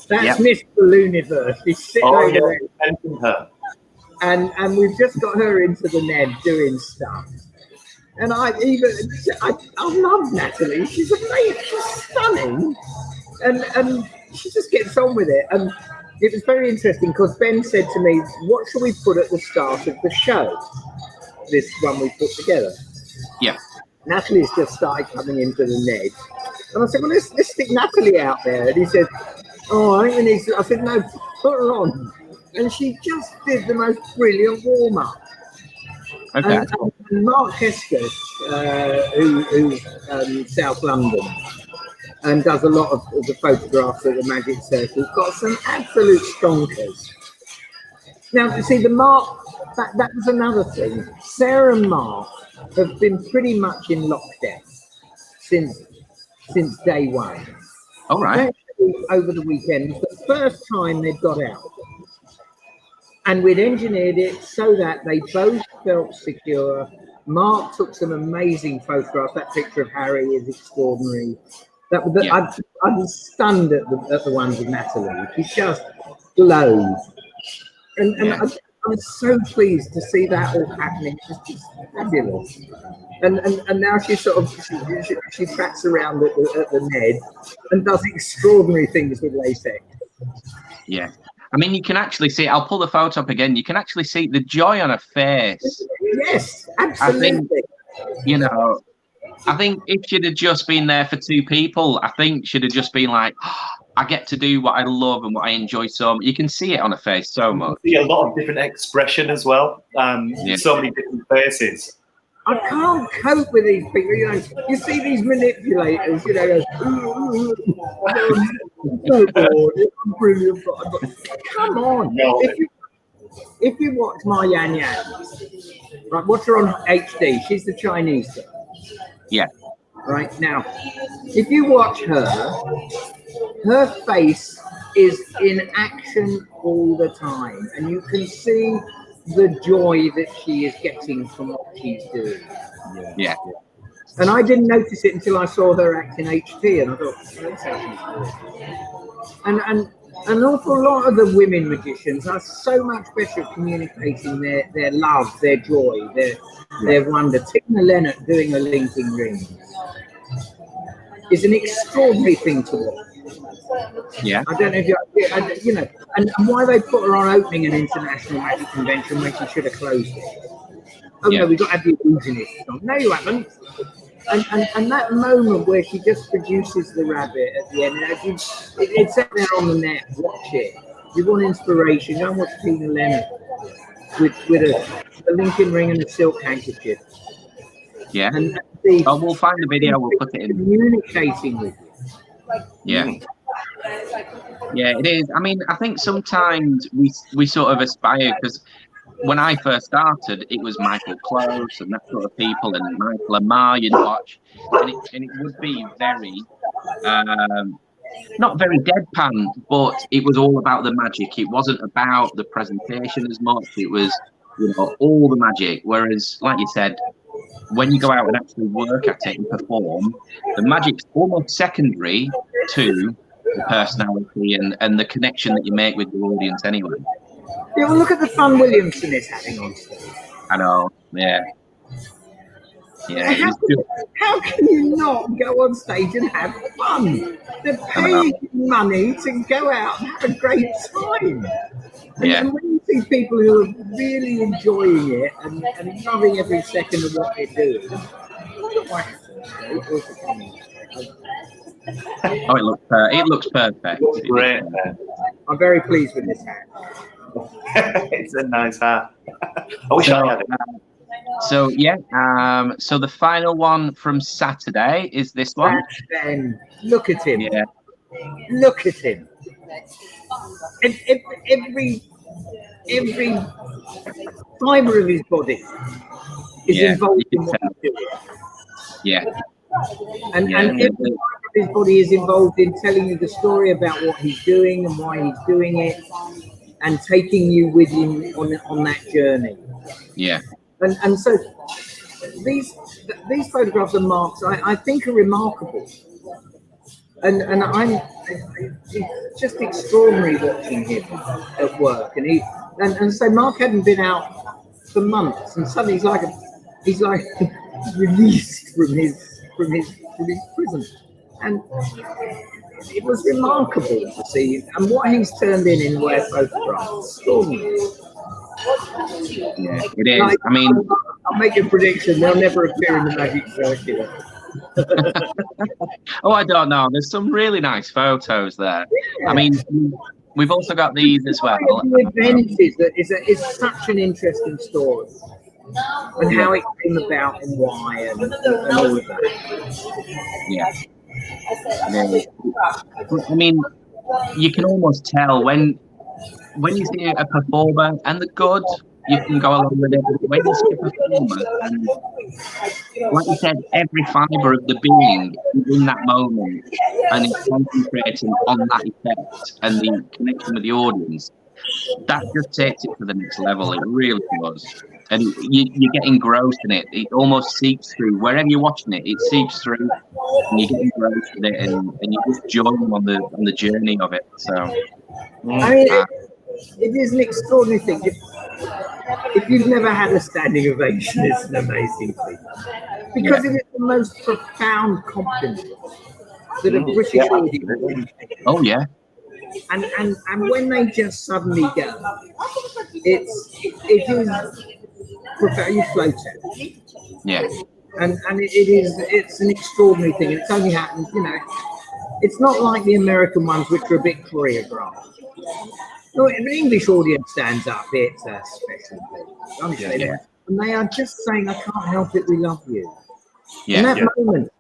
S1: That's Miss Ballooniverse. She's sitting over there.
S8: Her.
S1: And we've just got her into the Ned doing stuff. And I love Natalie. She's amazing. She's stunning. And she just gets on with it. And it was very interesting because Ben said to me, "What shall we put at the start of the show?" This one we put together.
S7: Yeah.
S1: Natalie's just started coming into the Ned. And I said, "Well, let's stick Natalie out there." And he said, "Oh, I think we need to." I said, "No, put her on." And she just did the most brilliant warm-up.
S7: Okay.
S1: And Mark Hesketh, who's South London, and does a lot of the photographs at the Magic Circle, got some absolute stonkers. Now, you see, that was another thing. Sarah and Mark have been pretty much in lockdown since day one.
S7: All right.
S1: Actually, over the weekend, the first time they'd got out. And we'd engineered it so that they both felt secure. Mark took some amazing photographs. That picture of Harry is extraordinary. I was stunned at the ones of Natalie. She just glowed. And I'm so pleased to see that all happening. It's fabulous. And now she she tracks around at the Ned and does extraordinary things with latex.
S7: Yeah. I mean, you can actually see, I'll pull the photo up again. You can actually see the joy on her face.
S1: Yes, absolutely.
S7: I think if she'd have just been there for two people, I think she'd have just been like, oh, I get to do what I love and what I enjoy so much. You can see it on her face so much.
S8: You see a lot of different expression as well. So many different faces.
S1: I can't cope with these people. You see these manipulators. I'm so bored. I'm brilliant. Come on.
S8: No.
S1: If you watch my Yan Yan, right, watch her on HD. She's the Chinese girl.
S7: Yeah.
S1: Right now, if you watch her face is in action all the time, and you can see the joy that she is getting from what she's doing.
S7: Yeah.
S1: And I didn't notice it until I saw her act in HT, and I thought, that's how she's doing. And an awful lot of the women magicians are so much better at communicating their love, their joy, their wonder. Tina Leonard doing a linking ring is an extraordinary thing to watch.
S7: Yeah.
S1: I don't know if you know, and why they put her on opening an international magic convention when she should have closed it. Oh no, we've got to have the illusionists on. No, you haven't. And that moment where she just produces the rabbit at the end, it's out there on the net. Watch it. If you want inspiration, go and watch Tina Leonard with a linking ring and a silk handkerchief.
S7: Yeah.
S1: And
S7: we'll find the video. We'll put it in.
S1: Communicating with you.
S7: Yeah. Yeah, it is. I mean, I think sometimes we sort of aspire, because when I first started, it was Michael Close and that sort of people, and Michael and Ma you'd watch, and it would be very, not very deadpan, but it was all about the magic. It wasn't about the presentation as much. It was, all the magic. Whereas, like you said, when you go out and actually work at it and perform, the magic's almost secondary to the personality and the connection that you make with the audience anyway.
S1: Yeah, well, look at the fun Williamson is having on stage.
S7: I know, yeah. Yeah.
S1: How can you not go on stage and have fun? They're paying money to go out and have a great time. And when you see people who are really enjoying it and loving every second of what they're doing,
S7: it looks perfect.
S8: Great.
S1: I'm very pleased with this hat.
S8: It's a nice hat. I wish I had it.
S7: So so the final one from Saturday is this one.
S1: Ben, look at him.
S7: Yeah.
S1: Look at him. Every fibre of his body is involved in what he's doing.
S7: Yeah.
S1: And every fibre of his body is involved in telling you the story about what he's doing and why he's doing it, and taking you with him on that journey.
S7: Yeah. And
S1: so these photographs and marks I think are remarkable. And it's just extraordinary watching him at work. And so Mark hadn't been out for months, and suddenly he's like released from his prison. And it was remarkable to see, and what he's turned in way of photographs.
S7: Yeah, it is. I mean,
S1: I'll make a prediction: they'll never appear in the Magic Circuit.
S7: Oh, I don't know. There's some really nice photos there. Yeah. I mean, we've also got these as well.
S1: The event is such an interesting story, and how it came about and why and all of that.
S7: Yeah. I mean, you can almost tell when you see a performer and the good, you can go along with it. But when you see a performer, and like you said, every fibre of the being is in that moment and is concentrating on that effect and the connection with the audience, that just takes it to the next level. It really does. And you get engrossed in it. It almost seeps through. Wherever you're watching it, it seeps through, and you get engrossed in it, and you just join them on the journey of it. So,
S1: I mean, it is an extraordinary thing. If you've never had a standing ovation, it's an amazing thing, because it is the most profound compliment that a British audience.
S7: Oh yeah.
S1: And when they just suddenly go, it is profound. You float it.
S7: Yeah.
S1: And it's an extraordinary thing. It's only happened, it's not like the American ones, which are a bit choreographed. No, if an English audience stands up, it's a special thing.
S7: Yeah.
S1: And they are just saying, I can't help it, we love you.
S7: Yeah.
S1: And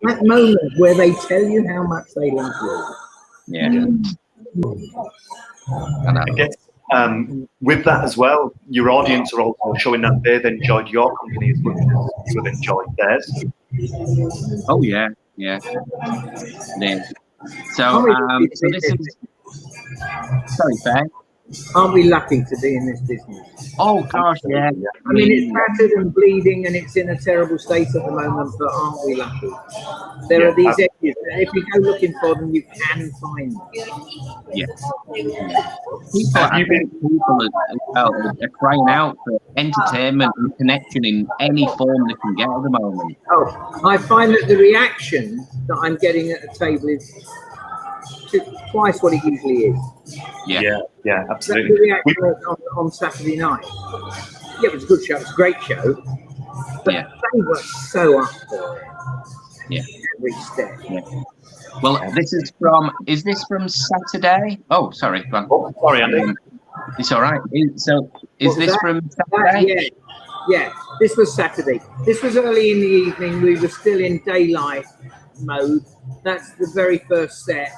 S1: that moment where they tell you how much they love you.
S7: Yeah.
S8: I guess with that as well, your audience are also showing that they've enjoyed your company as much as you have enjoyed theirs.
S7: Oh yeah. So this is. Sorry, Fay.
S1: Aren't we lucky to be in this business?
S7: Oh gosh, yeah.
S1: I mean, it's battered and bleeding, and it's in a terrible state at the moment. But aren't we lucky? There are these edges that if you go looking for them, you can find them.
S7: Yeah. People as well are crying out for entertainment and connection in any form they can get at the moment.
S1: Oh, I find that the reaction that I'm getting at the table is twice what it usually is.
S8: Yeah, absolutely.
S1: The reaction on Saturday night. Yeah, it was a good show. It was a great show. But they were so up for it.
S7: Yeah.
S1: Every step.
S7: Yeah. Well, is this from Saturday? Oh, sorry. Go on.
S8: Oh, sorry, Andy.
S7: It's all right. Is this from Saturday?
S1: Yeah. This was Saturday. This was early in the evening. We were still in daylight mode. That's the very first set.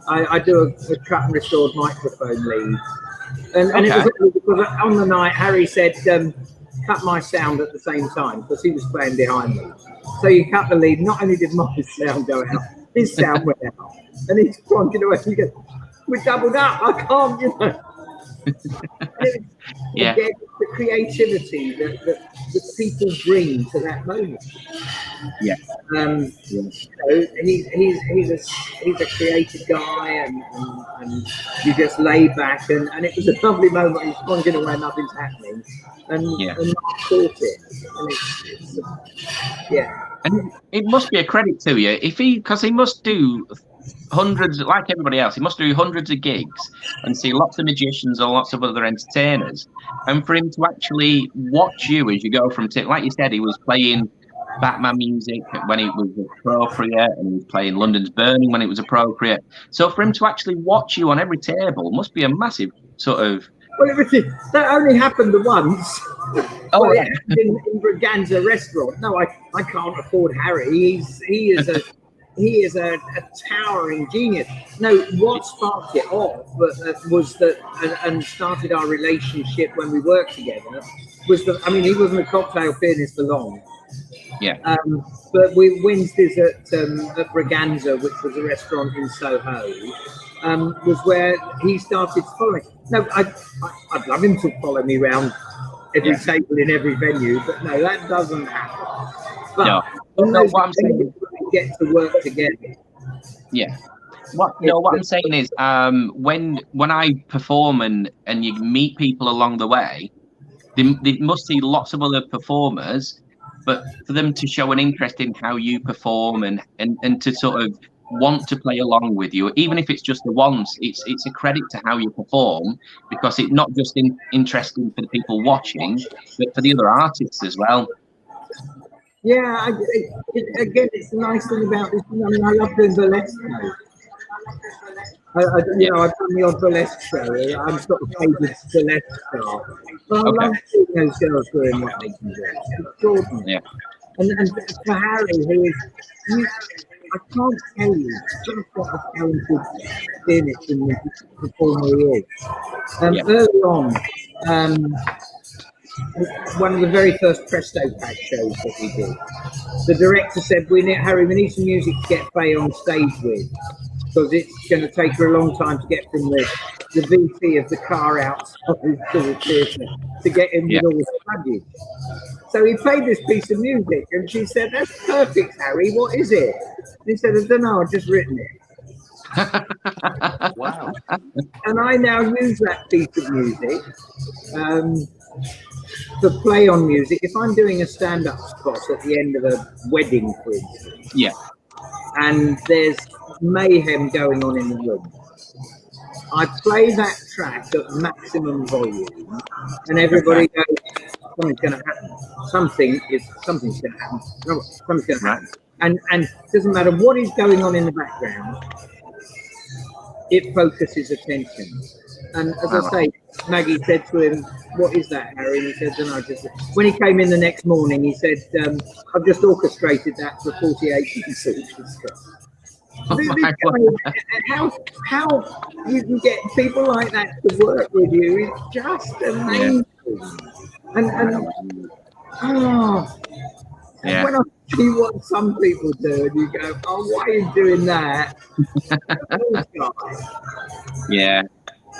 S1: I do a cut and restored microphone lead, and it was because on the night Harry said cut my sound at the same time because he was playing behind me. So you cut the lead. Not only did my sound go out, his sound went out, and he's plonking away. He goes, "We're doubled up. I can't, you know."
S7: Yeah.
S1: Again, the creativity that people bring to that moment.
S7: Yeah.
S1: You know, he's a creative guy, and you just lay back, and it was a lovely moment. He's plunging away, nothing's happening, and Mark caught it, and it's
S7: And it must be a credit to you because he must do hundreds, like everybody else, he must do hundreds of gigs and see lots of magicians or lots of other entertainers, and for him to actually watch you as you go from like you said, he was playing Batman music when it was appropriate, and he was playing London's Burning when it was appropriate. So for him to actually watch you on every table must be a massive sort of.
S1: Well, that only happened once.
S7: Oh,
S1: well,
S7: yeah.
S1: in Braganza restaurant. No, I can't afford Harry. He is a towering genius. No, what sparked it off was that, and started our relationship when we worked together, was that, I mean, he wasn't a cocktail pianist for long.
S7: Yeah.
S1: But we Wednesdays at Braganza, which was a restaurant in Soho, was where he started following. No, I'd love him to follow me around every table in every venue, but no, that doesn't happen. But
S7: what I'm saying,
S1: we get to work together.
S7: Yeah. What I'm saying is, when I perform and you meet people along the way, they must see lots of other performers, but for them to show an interest in how you perform and to sort of want to play along with you, even if it's just the once, it's a credit to how you perform, because it's not just interesting for the people watching, but for the other artists as well.
S1: Yeah, again, it's the nice thing about this. I mean, I love doing burlesque. I've done the odd burlesque show. I'm sort of favourite burlesque star. But I love seeing those girls doing what they can do. It's extraordinary.
S7: Yeah.
S1: And for Harry, who is, I can't tell you just what a talented pianist and performer he is. Early on, one of the very first Presto Pack shows that we did, the director said, Harry, we need some music to get Fay on stage with, because it's going to take her a long time to get from the VC of the car outside to the theatre to get in with all the luggage. So he played this piece of music, and she said, "That's perfect, Harry. What is it?" And he said, "I don't know. I've just written it."
S8: Wow.
S1: And I now use that piece of music to play on music. If I'm doing a stand-up spot at the end of a wedding, for instance, and there's mayhem going on in the room, I play that track at maximum volume, and everybody goes, "Something's going to happen. Something's going to happen. No, something's going to happen." And it doesn't matter what is going on in the background, it focuses attention. And as I say, Maggie said to him, "What is that, Harry?" And he said, "No, just." When he came in the next morning, he said, "I've just orchestrated that for 48 pieces." How you can get people like that to work with you is just amazing. When I see what some people do, and you go, "Oh, why are you doing that?"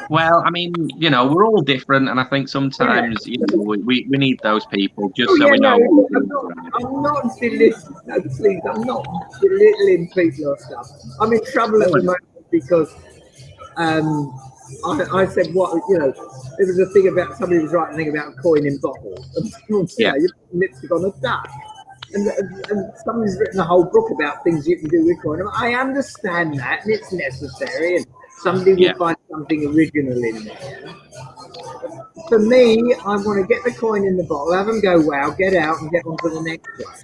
S7: Well, I mean, we're all different, and I think sometimes we need those people just so we know.
S1: I'm not belittling. No, please, I'm not belittling people or stuff. I'm in trouble at the moment because I said there was a thing about somebody was writing a thing about a coin in bottles, and someone said, you put lipstick on a duck. And somebody's written a whole book about things you can do with coin. I understand that, and it's necessary, and somebody will find something original in there. For me, I want to get the coin in the bottle, have them go wow, get out, and get on to the next one.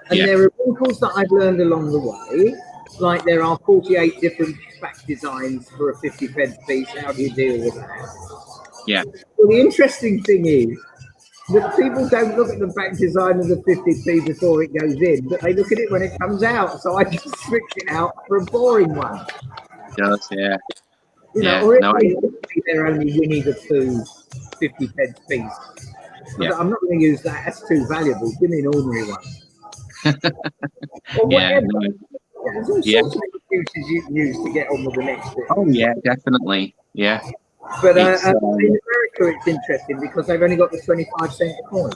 S1: And there are wrinkles that I've learned along the way, like there are 48 different back designs for a 50p piece. How do you deal with that?
S7: Yeah.
S1: Well, the interesting thing is, that people don't look at the back design of the 50p before it goes in, but they look at it when it comes out. So I just switch it out for a boring one.
S7: Yes, yeah.
S1: Or if they're only Winnie the Pooh 50p piece. I'm not going to use that. That's too valuable. Give me an ordinary one. Or whatever. There's all sorts of excuses you can use to get on with the next bit.
S7: Oh, yeah, definitely. Yeah.
S1: But in America, it's interesting because they've only got the 25-cent coin.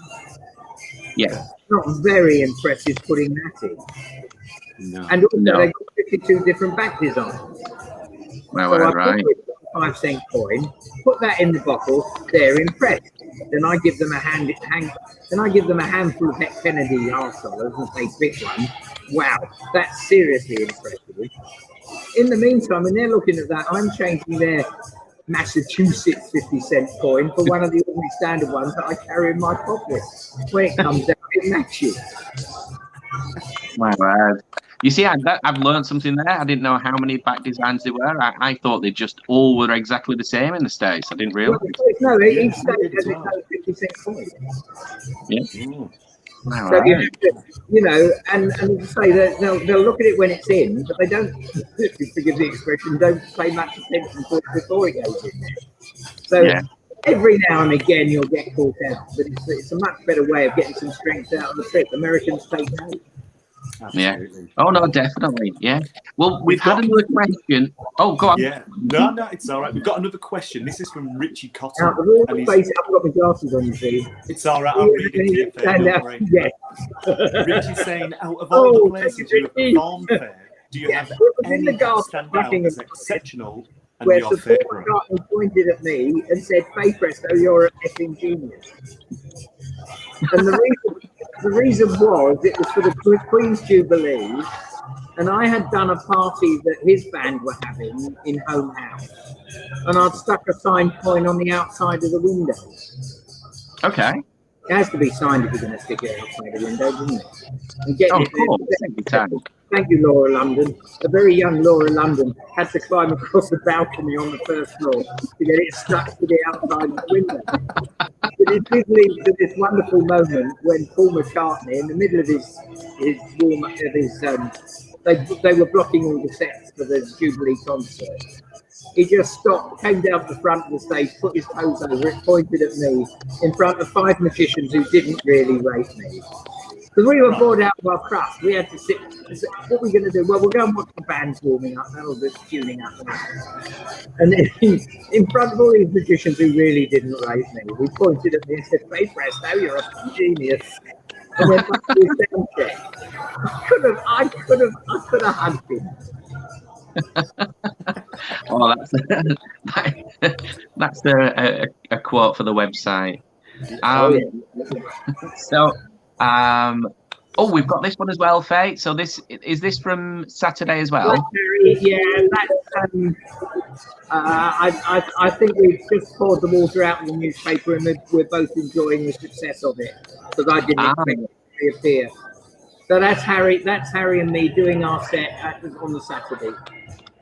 S7: Yeah.
S1: It's not very impressive putting that in. No. And also, they've got 52 different back designs.
S7: Well,
S1: so
S7: right.
S1: 5-cent coin, put that in the bottle. They're impressed. Then I give them a handful of Heck Kennedy $dollars and say, pick one. Wow, that's seriously impressive. In the meantime, when they're looking at that, I'm changing their Massachusetts 50-cent coin for one of the ordinary standard ones that I carry in my pocket. When it comes out, it matches.
S7: Wow. You see, I've learned something there. I didn't know how many back designs there were. I thought they just all were exactly the same in the States. I didn't realise.
S1: No, each state has its own 50-cent coin.
S7: Yeah. Wow.
S1: So you have to, and say that they'll look at it when it's in, but they don't, forgive the expression, don't pay much attention to it before it goes in there. So every now and again you'll get caught out, but it's a much better way of getting some strength out of the trip. Americans take note.
S8: Absolutely.
S7: Yeah. Oh no, definitely. Yeah. Well, we've had another question. Oh, go on.
S8: Yeah. No, it's all right. We've got another question. This is from Richie Cotton.
S1: I've got my glasses on, you see.
S8: It's all right. I'll read it to you.
S1: Yes.
S8: Richie's saying, out of all the places you have performed there, do you have any that stand out as exceptional and
S1: where
S8: your
S1: Paul
S8: favourite?
S1: McCartney pointed at me and said, Fay Presto, you're an effing genius. And the reason was it was for the Queen's Jubilee, and I had done a party that his band were having in Home House, and I'd stuck a signed coin on the outside of the window.
S7: Okay.
S1: It has to be signed if you're going to stick it outside the window, doesn't it? And thank you, Laura London. A very young Laura London had to climb across the balcony on the first floor to get it stuck to the outside of the window. But it did lead to this wonderful moment when Paul McCartney, in the middle of his warm up, they were blocking all the sets for the Jubilee concert. He just stopped, came down to the front of the stage, put his toes over it, pointed at me in front of 5 magicians who didn't really rate me. Because we were bored out of our crust. We had to sit. What are we going to do? Well, we'll go and watch the bands warming up. That'll be tuning up. And then in front of all these magicians who really didn't rate me, he pointed at me and said, Fay Presto, you're a genius. And then back to his sound check. I could have hugged him.
S7: Oh, that's a quote for the website. We've got this one as well, Fay. So is this from Saturday as well?
S1: Yeah, that's, I think we've just poured the water out in the newspaper, and we're both enjoying the success of it because I didn't expect it to reappear. So that's Harry and me doing our set on the Saturday.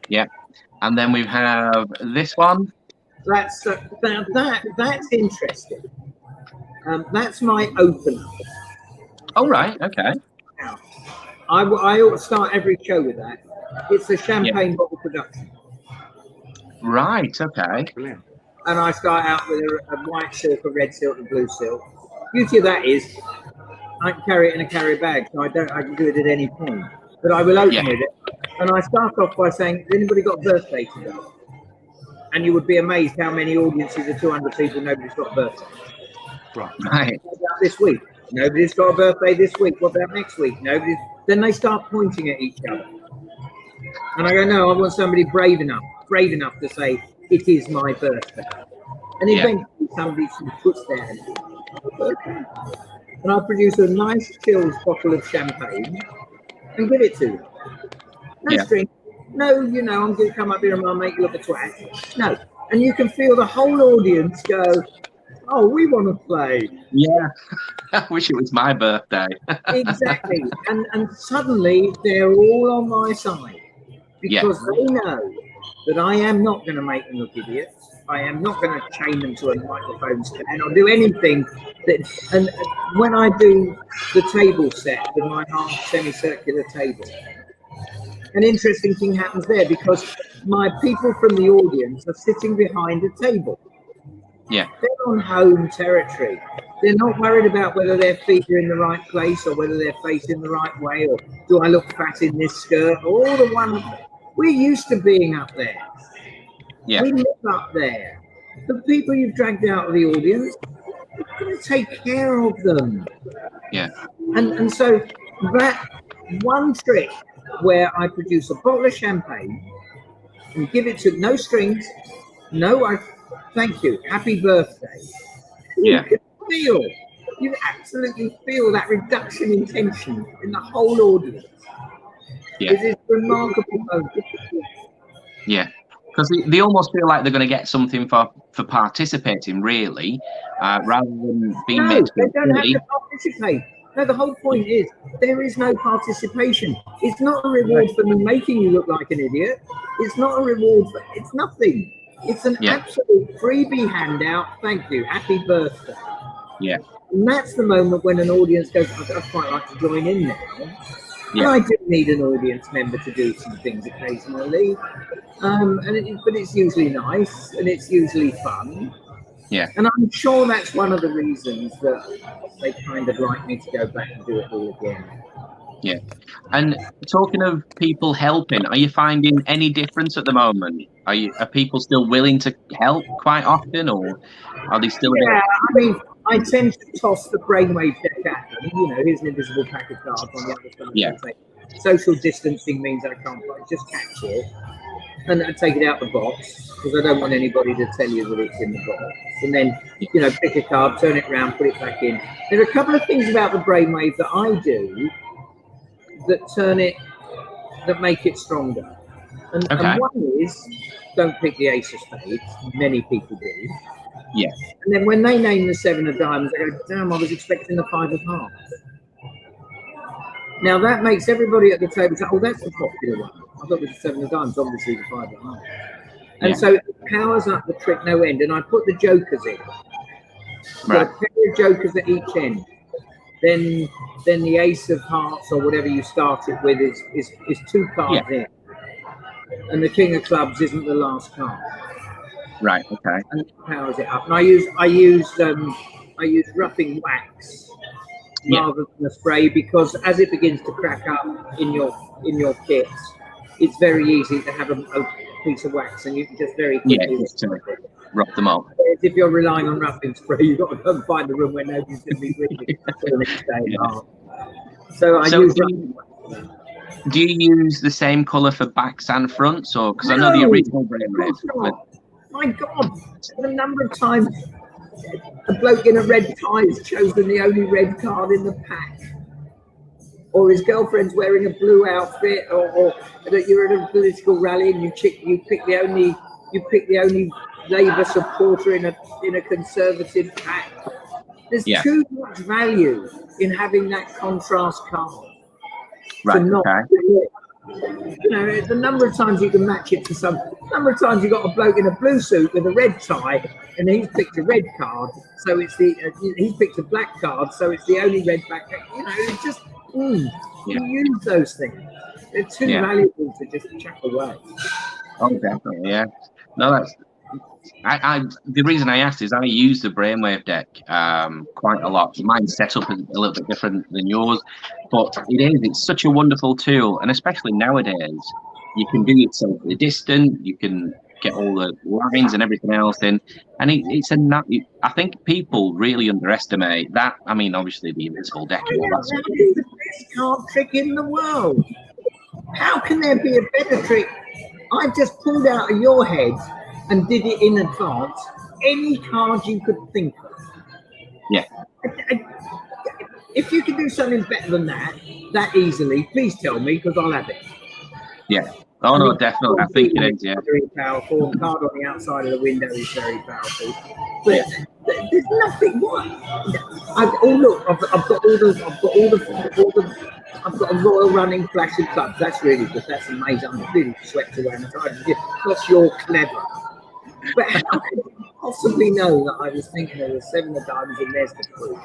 S1: Yeah,
S7: and then we have this one.
S1: That's interesting. That's my opener.
S7: Oh right, okay.
S1: I ought to start every show with that. It's a champagne bottle production.
S7: Right. Okay.
S8: Brilliant.
S1: And I start out with a white silk, a red silk, and blue silk. Beauty of that is I can carry it in a carry bag, so I can do it at any point. But I will open with it. And I start off by saying, has anybody got a birthday today? and you would be amazed how many audiences of 200 people nobody's got a birthday.
S7: Right.
S1: What about this week? Nobody's got a birthday this week. What about next week? Nobody's. Then they start pointing at each other. And I go, no, I want somebody brave enough to say, it is my birthday. And eventually somebody puts their hand in. And I produce a nice chilled bottle of champagne and give it to them. No string. No, you know, I'm going to come up here and I'll make you look a twat. No. And you can feel the whole audience go, oh, we want to play.
S7: Yeah. I wish it was my birthday.
S1: Exactly. And suddenly they're all on my side because they know that I am not going to make them look idiots. I am not going to chain them to a microphone stand or do anything that. And when I do the table set with my half semicircular table, an interesting thing happens there because my people from the audience are sitting behind a table.
S7: Yeah.
S1: They're on home territory. They're not worried about whether their feet are in the right place or whether they're facing the right way or do I look fat in this skirt. All the one. We're used to being up there.
S7: Yeah.
S1: We live up there. The people you've dragged out of the audience, you're going to take care of them.
S7: Yeah.
S1: And so that one trick where I produce a bottle of champagne and give it to no strings, thank you, happy birthday.
S7: Yeah.
S1: You absolutely feel that reduction in tension in the whole audience.
S7: Yeah.
S1: It is remarkable moment.
S7: Yeah. Because they almost feel like they're going to get something for participating, really, rather than being made to
S1: they don't have
S7: silly.
S1: to participate. No, the whole point is there is no participation. It's not a reward for me making you look like an idiot. It's not a reward for. It's nothing. It's an absolute freebie handout. Thank you. Happy birthday.
S7: Yeah.
S1: And that's the moment when an audience goes, I'd quite like to join in now. And I do need an audience member to do some things occasionally. But it's usually nice and it's usually fun.
S7: Yeah.
S1: And I'm sure that's one of the reasons that they kind of like me to go back and do it all again.
S7: Yeah. And talking of people helping, are you finding any difference at the moment? Are people still willing to help quite often, or are they still?
S1: Yeah, I mean, I tend to toss the brainwave deck at them. You know, here's an invisible pack of cards on the other side.
S7: Yeah.
S1: Social distancing means I can't just catch it and I take it out the box because I don't want anybody to tell you that it's in the box. And then, you know, pick a card, turn it around, put it back in. There are a couple of things about the brainwave that I do that make it stronger. And one is don't pick the ace of spades. Many people do.
S7: Yeah.
S1: And then when they name the 7 of diamonds, they go, damn, I was expecting the 5 of hearts. Now that makes everybody at the table say, oh, that's the popular one. I thought it was the 7 of diamonds, obviously the 5 of hearts. And so it powers up the trick no end. And I put the jokers in.
S7: Right.
S1: So a pair of jokers at each end. Then the ace of hearts or whatever you start it with is 2 cards in. And the king of clubs isn't the last card.
S7: Right. Okay.
S1: And it powers it up. And I use roughing wax rather than a spray because as it begins to crack up in your kits, it's very easy to have a piece of wax and you can just very quickly
S7: rough them up.
S1: If you're relying on roughing spray, you've got to go and find the room where nobody's going to be reading for the next day. So I use
S7: do you use the same colour for backs and fronts, or because I know the original brainwave?
S1: My God, the number of times a bloke in a red tie has chosen the only red card in the pack, or his girlfriend's wearing a blue outfit, or that you're at a political rally and you pick the only Labour supporter in a Conservative pack. There's too much value in having that contrast card.
S7: Right.
S1: You know, the number of times you can match it to some. Number of times you got a bloke in a blue suit with a red tie, and he's picked a red card, so it's he's picked a black card, so it's the only red back. You know, it's just you use those things. They're too valuable to just chuck away.
S7: Oh, definitely, yeah. No, that's. The reason I asked is I use the brainwave deck quite a lot. Mine's set up a little bit different than yours, but it's such a wonderful tool, and especially nowadays, you can do it socially distant. You can get all the lines and everything else in. And it's I think people really underestimate that. I mean, obviously the invisible deck and all that.
S1: That is the best card trick in the world. How can there be a better trick? I've just pulled out of your head and did it in advance. Any card you could think of.
S7: Yeah.
S1: If you can do something better than that easily, please tell me, because I'll have it.
S7: Yeah. Oh, no, definitely. I think it is, yeah.
S1: Very powerful. The card on the outside of the window is very powerful. But there's nothing. What? I've got a royal running flash of clubs. That's really good. That's amazing. I'm really swept away. Because you're clever. But how could you possibly know that I was thinking of the 7 of diamonds and there's the 3?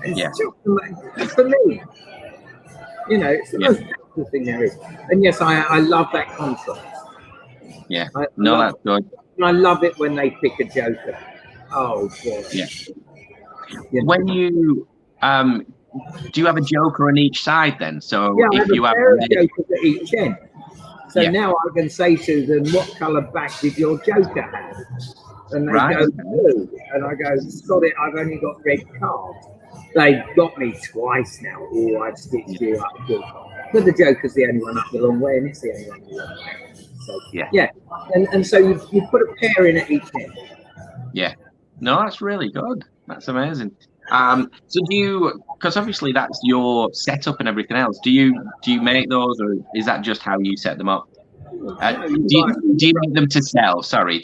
S1: It's for me. It's the most powerful thing there is. And yes, I love that contrast.
S7: Yeah. That's good.
S1: And I love it when they pick a joker. Oh, boy.
S7: Yeah. When you do you have a joker on each side then? So if you have
S1: jokers at each end. So now I can say to them, what colour back did your joker have? And they go blue. And I go, sorry, I've only got red cards. They've got me twice now. Oh, I've stitched you up good. But the joker's the only one up the long way, and it's the only one the long way. So, yeah. And so you put a pair in at each end.
S7: Yeah. No, that's really good. That's amazing. So do you, because obviously that's your setup and everything else, do you make those, or is that just how you set them up? Do you make them to sell? Sorry,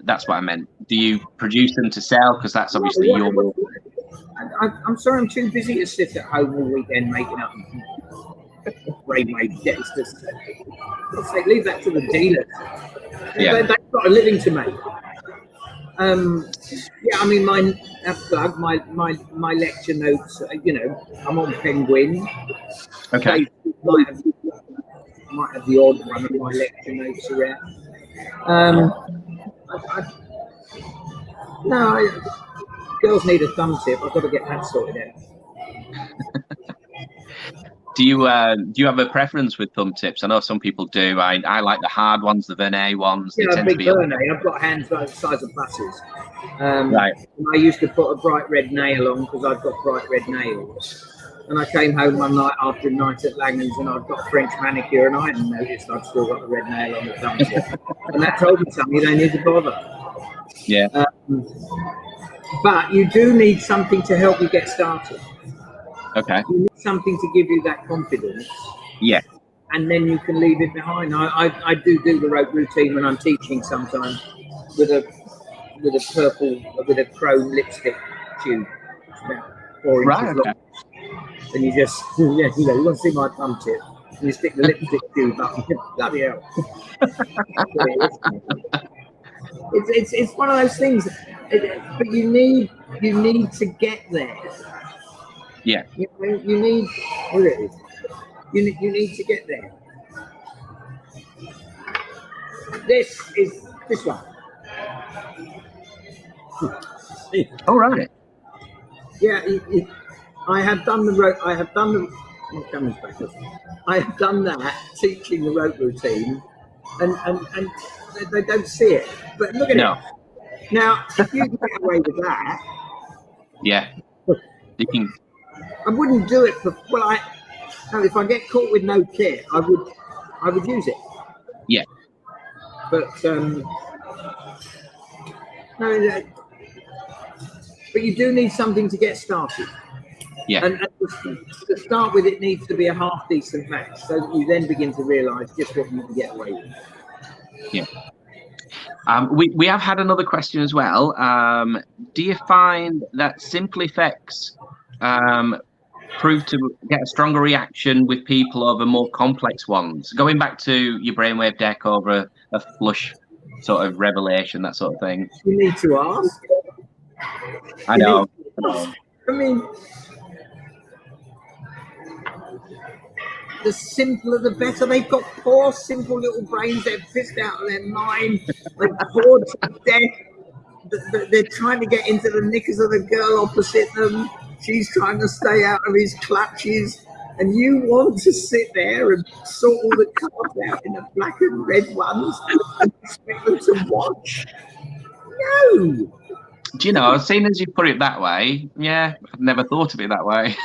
S7: that's what I meant. Do you produce them to sell? Because that's obviously your...
S1: I'm sorry, I'm too busy to sit at home all weekend making up brainwave gangsters. Leave that to the dealers. They've got a living to make. I mean, my lecture notes. I'm on Penguin.
S7: Okay.
S1: Might have the odd one of my lecture notes around. Girls need a thumb tip. I've got to get that sorted out.
S7: Do you have a preference with thumb tips? I know some people do. I like the hard ones, the Vernet ones.
S1: Yeah,
S7: they tend
S1: big
S7: to be
S1: Vernet. I've got hands the size of buses.
S7: Right.
S1: And I used to put a bright red nail on because I've got bright red nails. And I came home one night after a night at Langan's and I've got a French manicure and I hadn't noticed I've still got the red nail on the thumb tip. And that told me something. You don't need to bother.
S7: Yeah.
S1: But you do need something to help you get started.
S7: Okay.
S1: You need something to give you that confidence.
S7: Yeah.
S1: And then you can leave it behind. I do the rope routine when I'm teaching sometimes with a chrome lipstick tube. It's about 4 inches long. And you just, you want to see my thumb tip. And you stick the lipstick tube up. Bloody hell. It's one of those things. But you need to get there.
S7: Yeah.
S1: You need what it is. You need to get there. This is this one.
S7: All right.
S1: Yeah, I have done the rope. I have done that teaching the rope routine, and they don't see it. But look at it. Now, if you get away with that,
S7: you can.
S1: I wouldn't do it for. If I get caught with no kit, I would use it.
S7: Yeah.
S1: But but you do need something to get started.
S7: Yeah.
S1: And to start with, it needs to be a half decent match, so that you then begin to realise just what you can get away with.
S7: Yeah. We have had another question as well. Do you find that simple effects prove to get a stronger reaction with people over more complex ones? Going back to your brainwave deck over a flush sort of revelation, that sort of thing.
S1: You need to ask.
S7: I know.
S1: I mean, the simpler the better. They've got poor, simple little brains. They're pissed out of their mind. They're bored to death. They're trying to get into the knickers of the girl opposite them. She's trying to stay out of his clutches. And you want to sit there and sort all the cards out in the black and red ones and expect them to watch? No.
S7: Do you know, seeing as you put it that way, yeah, I've never thought of it that way.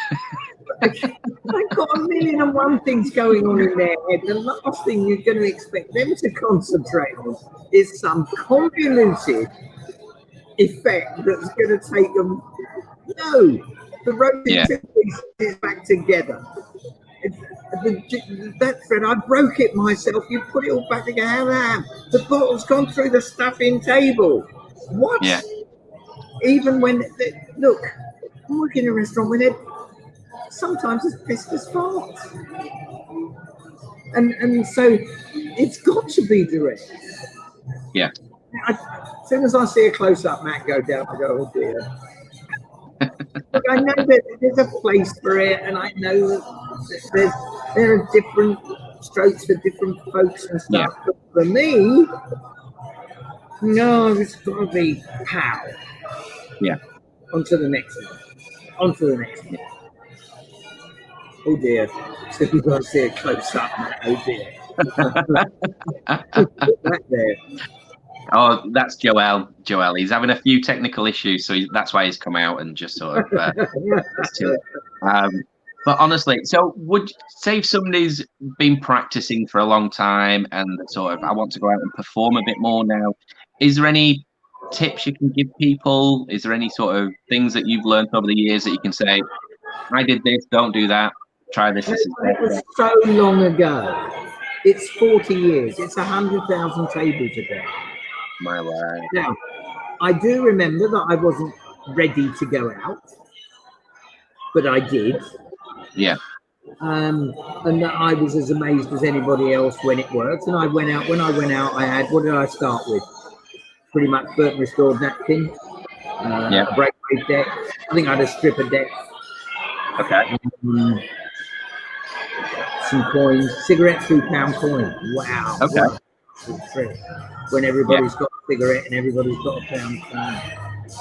S1: They've got 1,001 things going on in their head. The last thing you're going to expect them to concentrate on is some convoluted effect that's going to take them. No, the rotating piece is back together. That thread, I broke it myself. You put it all back together. The bottle's gone through the stuffing table. What?
S7: Yeah.
S1: Even when look, I'm working in a restaurant with it. Sometimes it's pissed as fart, and so it's got to be direct.
S7: Yeah.
S1: As soon as I see a close up, Matt go down, I go, oh dear. But I know that there's a place for it, and I know that there are different strokes for different folks and stuff.
S7: Yeah.
S1: But for me, no, it's got to be pow.
S7: Yeah.
S1: On to the next one. On to the next one. Oh dear. So we've got to see a close up. Oh dear. Put that there.
S7: Oh, that's Joel. Joel, he's having a few technical issues, so that's why he's come out and just sort of. But honestly, so would say if somebody's been practicing for a long time and sort of, I want to go out and perform a bit more now, is there any tips you can give people? Is there any sort of things that you've learned over the years that you can say, I did this, don't do that, try this? This is
S1: it was so long ago. It's 40 years. It's 100,000 tables ago.
S7: My word.
S1: Now, I do remember that I wasn't ready to go out, but I did.
S7: Yeah.
S1: And that I was as amazed as anybody else when it worked. And I went out. When I went out, I had, what did I start with? Pretty much burnt restored napkin, a breakaway deck. I think I had a stripper deck.
S7: Okay.
S1: Some coins, cigarette £2 coin. Wow.
S7: Okay.
S1: Wow. When everybody's got a cigarette and everybody's got a £1 coin.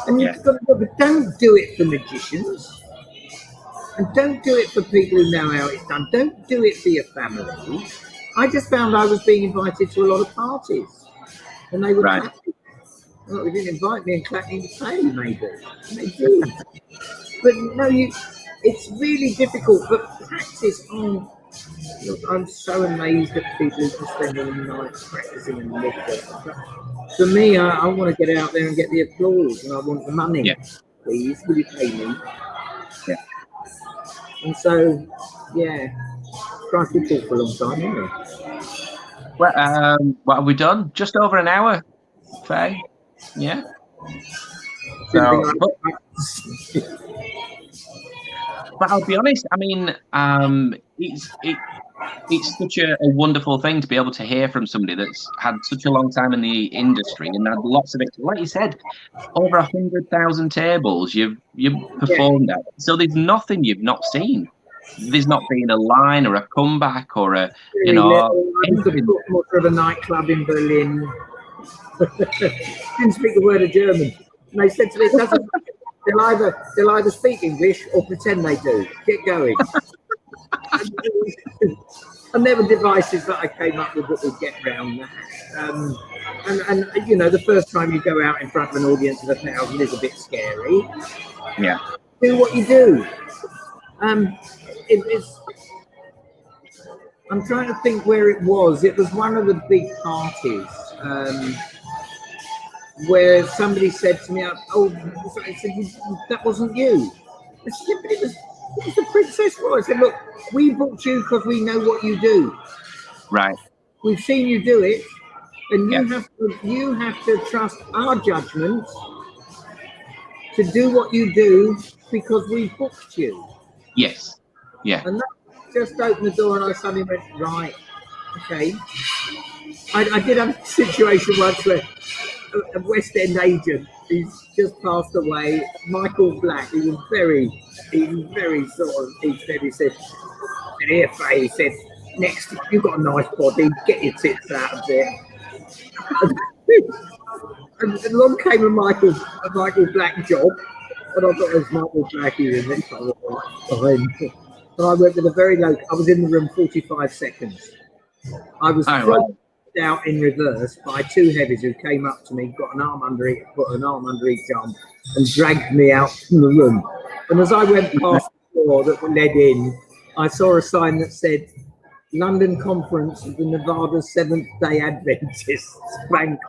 S1: And you've got to, but don't do it for magicians. And don't do it for people who know how it's done. Don't do it for your family. I just found I was being invited to a lot of parties. And they were clapping. Well, they didn't invite me and clapping to pay, maybe. And they did. But no, it's really difficult. But practice on. Look, I'm so amazed at people who can spend all night practicing and live there. For me, I want to get out there and get the applause, and I want the money. Yeah. Please, will you pay me? Yeah. And so, try to talk for a long time, isn't it?
S7: Well, what have we done? Just over an hour, Faye. Yeah. So, but I'll be honest. I mean, it's such a wonderful thing to be able to hear from somebody that's had such a long time in the industry and had lots of it. Like you said, over 100,000 tables you've performed at. So there's nothing you've not seen. There's not been a line or a comeback or a
S1: I was the bookmaker of a nightclub in Berlin. Didn't speak a word of German. And they said to me, it doesn't. They'll either speak English or pretend they do. Get going. And there were devices that I came up with that would get around that. And you know, the first time you go out in front of an audience of 1,000 is a bit scary.
S7: Yeah.
S1: Do what you do. I'm trying to think where it was. It was one of the big parties. Where somebody said to me, "Oh, I said, that wasn't you." I said, "Yeah, but it was the Princess Royal." I said, "Look, we booked you because we know what you do.
S7: Right.
S1: We've seen you do it, and you have to trust our judgment to do what you do because we booked you."
S7: Yes. Yeah.
S1: And that just opened the door, and I suddenly went, "Right, okay." I did have a situation once where a West End agent, he's just passed away, Michael Black, he was very sort of, he said, "Here, Fay," he said, "next, you've got a nice body, get your tits out of there." And along came a Michael Black job, and I thought it was Michael Black, and fine. And I went with a very low. I was in the room 45 seconds. I was thrown out in reverse by two heavies who came up to me, got an arm under each, put an arm under each arm, and dragged me out from the room. And as I went past the door that led in, I saw a sign that said, London Conference of the Nevada Seventh-day Adventists Banquet.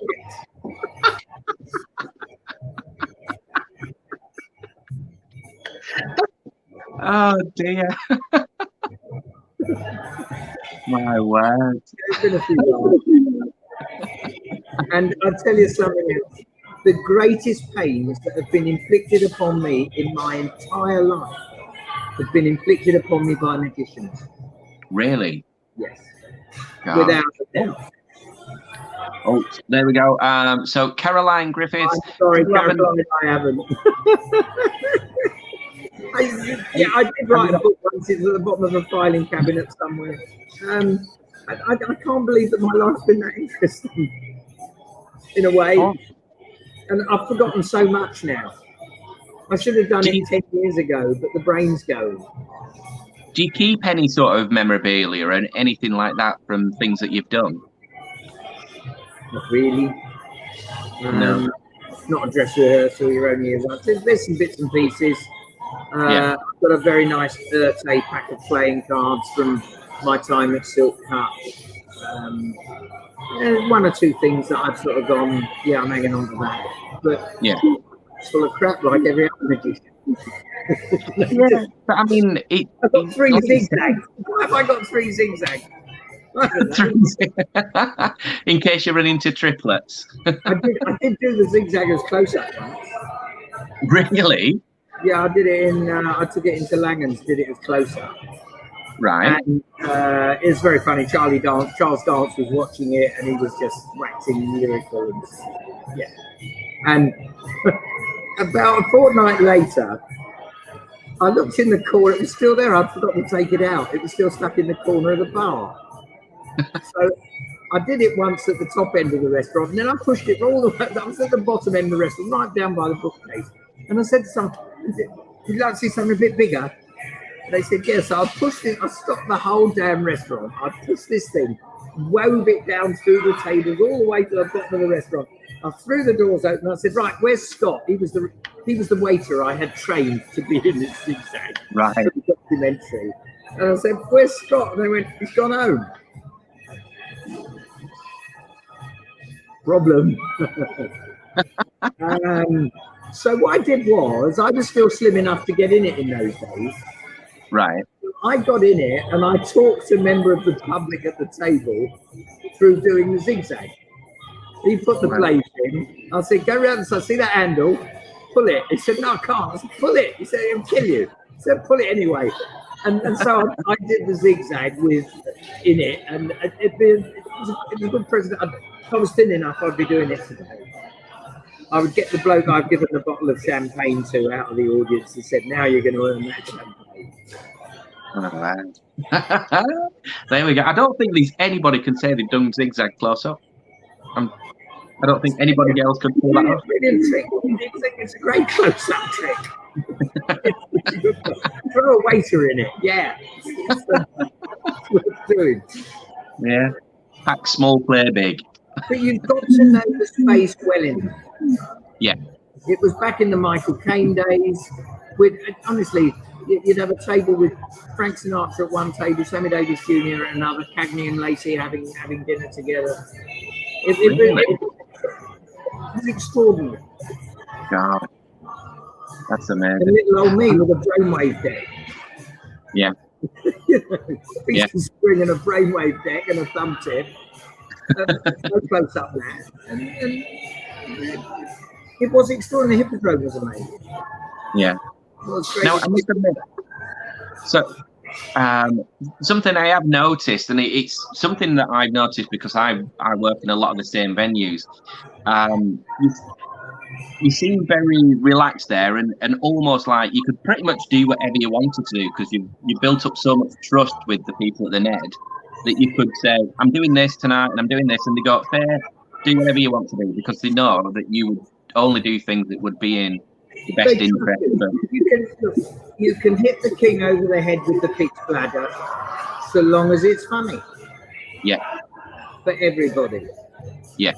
S7: Oh dear. My word.
S1: There's been a few laughs. And I'll tell you something else. The greatest pains that have been inflicted upon me in my entire life have been inflicted upon me by magicians.
S7: Really?
S1: Yes.
S7: God.
S1: Without a doubt.
S7: Oh, there we go. So Caroline Griffiths.
S1: I'm sorry, Caroline, I haven't. I did write a book once. It's at the bottom of a filing cabinet somewhere. I can't believe that my life's been that interesting, in a way.
S7: Oh.
S1: And I've forgotten so much now. I should have done it 10 years ago, but the brain's going.
S7: Do you keep any sort of memorabilia or anything like that from things that you've done?
S1: Not really.
S7: No.
S1: Not a dress rehearsal. You're only here once. There's some bits and pieces. I've got a very nice Urte pack of playing cards from my time at Silk Cut. There's one or two things that I've sort of gone, yeah, I'm hanging on to that. But it's full of crap like every other magician.
S7: Yeah, but I mean,
S1: I've got 3 zigzags. Why have I got 3 zigzags?
S7: In case you run into triplets.
S1: I did do the zigzag as close-up once.
S7: Really?
S1: Yeah, I did it in. I took it into Langhams, did it as close-up.
S7: Right.
S1: And it was very funny. Charles Dance was watching it, and he was just waxing lyrical, and And about a fortnight later, I looked in the corner. It was still there. I'd forgotten to take it out. It was still stuck in the corner of the bar. So I did it once at the top end of the restaurant, and then I pushed it all the way. I was at the bottom end of the restaurant, right down by the bookcase. And I said to someone, would you like to see something a bit bigger? And they said, yes. So I pushed it. I stopped the whole damn restaurant. I pushed this thing, wove it down through the tables all the way to the bottom of the restaurant. I threw the doors open. I said, right, where's Scott? He was the waiter I had trained to be in this zigzag.
S7: Right.
S1: For the documentary. And I said, where's Scott? And they went, he's gone home. Problem. So what I did was, I was still slim enough to get in it in those days.
S7: Right.
S1: I got in it and I talked to a member of the public at the table through doing the zigzag. He put the blade in. I said, go around the side, see that handle? Pull it. He said, no, I can't. I said, pull it. He said, it'll kill you. He said, pull it anyway. And so I did the zigzag in it, and it was a good present. If I was thin enough, I'd be doing it today. I would get the bloke I've given the bottle of champagne to out of the audience and said, now you're going to earn that champagne.
S7: Oh, there we go. I don't think anybody can say they've done zigzag close up. I don't think anybody else could pull that off.
S1: It's a great close-up trick. Throw a waiter in it. Yeah. That's what it's doing.
S7: Yeah. Pack small, play big.
S1: But you've got to know the space well in there.
S7: Yeah.
S1: It was back in the Michael Caine days. Honestly, you'd have a table with Frank Sinatra at one table, Sammy Davis Jr. at another, Cagney and Lacey having dinner together. It was extraordinary.
S7: God, that's amazing.
S1: And little old me with a brainwave deck.
S7: Yeah.
S1: A spring and a brainwave deck and a thumb tip. No close up that. And it was extraordinary. The Hippodrome was amazing.
S7: Yeah. Now, I must admit, so something I have noticed, and it's something that I've noticed because I work in a lot of the same venues. You seem very relaxed there, and almost like you could pretty much do whatever you wanted to do because you built up so much trust with the people at the Ned that you could say, I'm doing this tonight and I'm doing this, and they go, fair, do whatever you want to do, because they know that you would only do things that would be in best interest. But
S1: You can hit the king over the head with the pig's bladder, so long as it's funny.
S7: Yeah.
S1: For everybody.
S7: Yeah.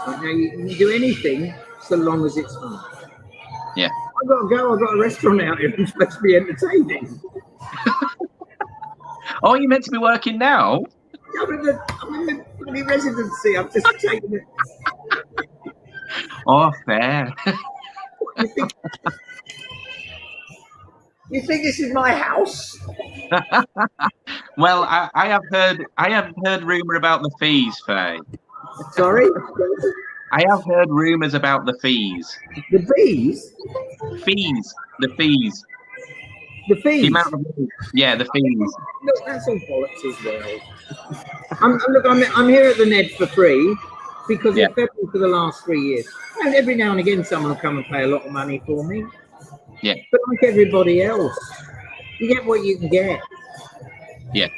S1: Now you can do anything so long as it's funny.
S7: Yeah.
S1: I've got to go. I've got a restaurant out here. I'm supposed to be entertaining.
S7: Oh, you're meant to be working now?
S1: I'm in the residency. I've just taken it.
S7: Oh, fair.
S1: You think this is my house?
S7: Well, I have heard rumor about the fees, Faye.
S1: Sorry?
S7: I have heard rumors about the fees.
S1: The bees?
S7: Fees. The fees.
S1: The fees?
S7: The amount of, yeah, the fees.
S1: Look, that's all bollocks as well. I'm here at the Ned for free because it's February for the last 3 years. And every now and again, someone will come and pay a lot of money for me.
S7: Yeah.
S1: But like everybody else, you get what you can get.
S7: Yeah.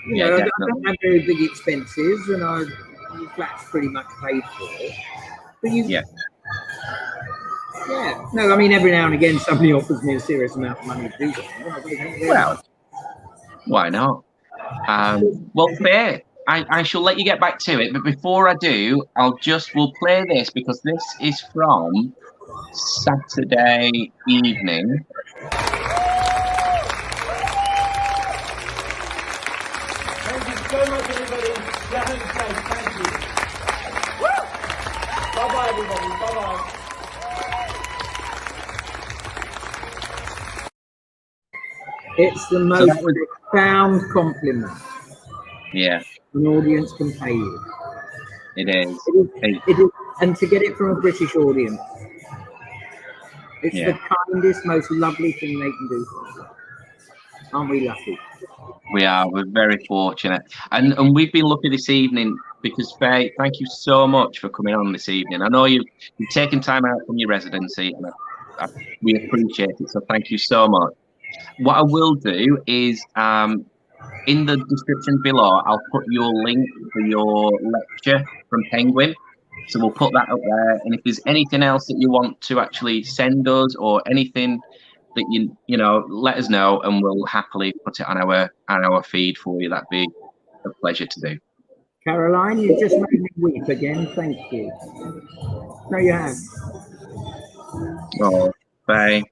S1: You know, I don't have very big expenses, and the flat's pretty much paid for. But yeah. No, I mean, every now and again, somebody offers me a serious amount of money to do that.
S7: Well, why not? Well, fair. I shall let you get back to it, but before I do, we'll play this because this is from Saturday evening.
S1: Thank you so much, everybody. Get home safe. Thank you. Bye-bye, everybody. Bye-bye. It's the most profound compliment.
S7: Yeah.
S1: An audience can pay you.
S7: It is.
S1: It is, and to get it from a British audience, it's the kindest, most lovely thing they can do for us. Aren't we lucky?
S7: We are. We're very fortunate, and we've been lucky this evening because Faye, thank you so much for coming on this evening. I know you've taken time out from your residency, and we appreciate it. So thank you so much. What I will do is, in the description below, I'll put your link for your lecture from Penguin. So we'll put that up there. And if there's anything else that you want to actually send us or anything that you know, let us know, and we'll happily put it on our feed for you. That'd be a pleasure to do.
S1: Caroline, you just made me weep again. Thank you. No, you have.
S7: Oh, Faye.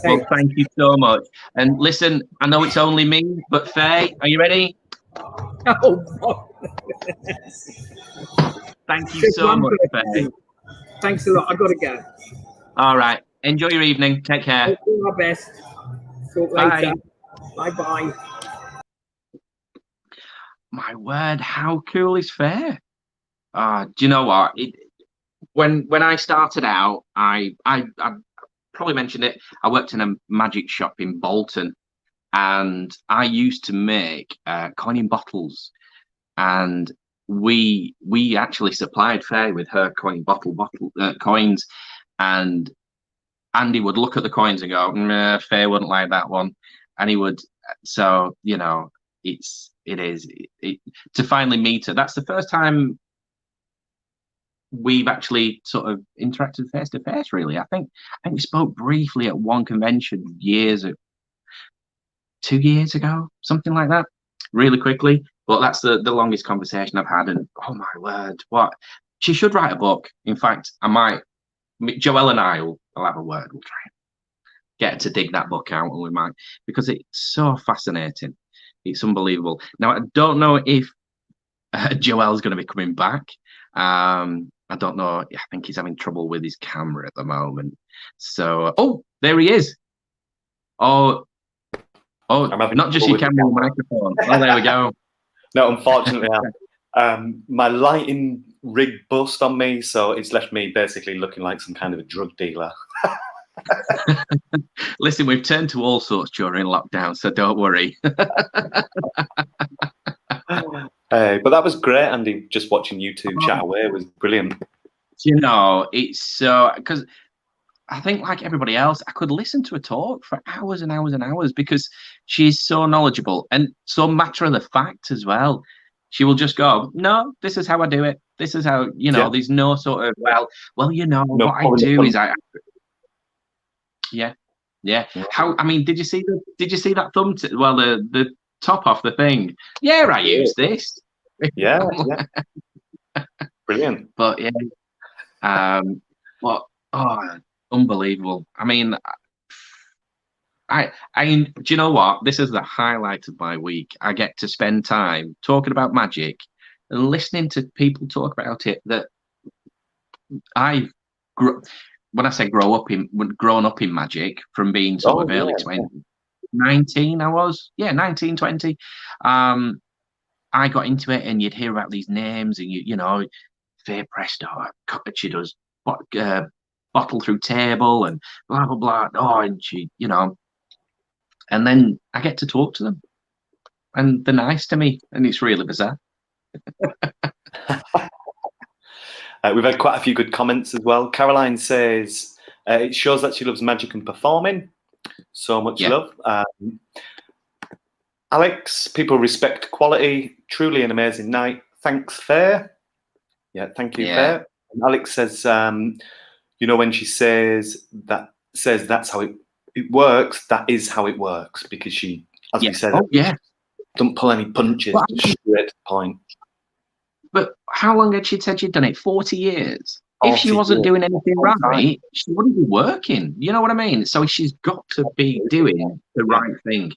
S7: Well, thank you so much. And listen, I know it's only me, but Faye, are you ready?
S1: Oh,
S7: thank you so much, Faye.
S1: Thanks a lot. I've got to go.
S7: All right. Enjoy your evening. Take care.
S1: I'll do my best. Talk later. Bye-bye.
S7: My word, how cool is Faye? Do you know what? When I started out, I probably mentioned it. I worked in a magic shop in Bolton, and I used to make coin bottles, and we actually supplied Faye with her coin bottle coins, and Andy would look at the coins and go, nah, Faye wouldn't like that one, and he would. So you know, it is to finally meet her. That's the first time we've actually sort of interacted face to face, really. I think we spoke briefly at one convention 2 years ago, something like that, really quickly. But that's the longest conversation I've had. And oh my word, what she should write a book. In fact, Joelle and I'll have a word. We'll try and get her to dig that book out, and we might, because it's so fascinating. It's unbelievable. Now, I don't know if Joelle's going to be coming back. I don't know. I think he's having trouble with his camera at the moment. So, oh, there he is. Oh, not just your camera and microphone. Oh, there we go.
S8: No, unfortunately, my lighting rig bust on me, so it's left me basically looking like some kind of a drug dealer.
S7: Listen, we've turned to all sorts during lockdown, so don't worry.
S8: But that was great, Andy. Just watching you two chat away was brilliant.
S7: You know, it's so, because I think like everybody else, I could listen to her talk for hours and hours and hours because she's so knowledgeable and so matter of the fact as well. She will just go, no, this is how I do it. This is how, there's no sort of, well, what I do is yeah. How, I mean, did you see that the top off the thing? Yeah, I use this.
S8: Yeah. Brilliant.
S7: But yeah, unbelievable. I mean, I do you know what? This is the highlight of my week. I get to spend time talking about magic and listening to people talk about it that when I say grown up in magic from being sort of early 20s, 19 I was, 19, 20. I got into it, and you'd hear about these names, and you know, Fay Presto, she does bottle through table and blah blah blah. Oh, and she, and then I get to talk to them, and they're nice to me, and it's really bizarre.
S8: We've had quite a few good comments as well. Caroline says it shows that she loves magic and performing. So much love. Alex, people respect quality. Truly an amazing night. Thanks, Fair. Yeah, thank you, Fair. And Alex says, when she says that's how it works, that is how it works, because she, as we said, don't pull any punches, straight to the point.
S7: But how long had she said she'd done it? 40 years. If she wasn't doing anything right, she wouldn't be working. You know what I mean? So she's got to be doing the right thing.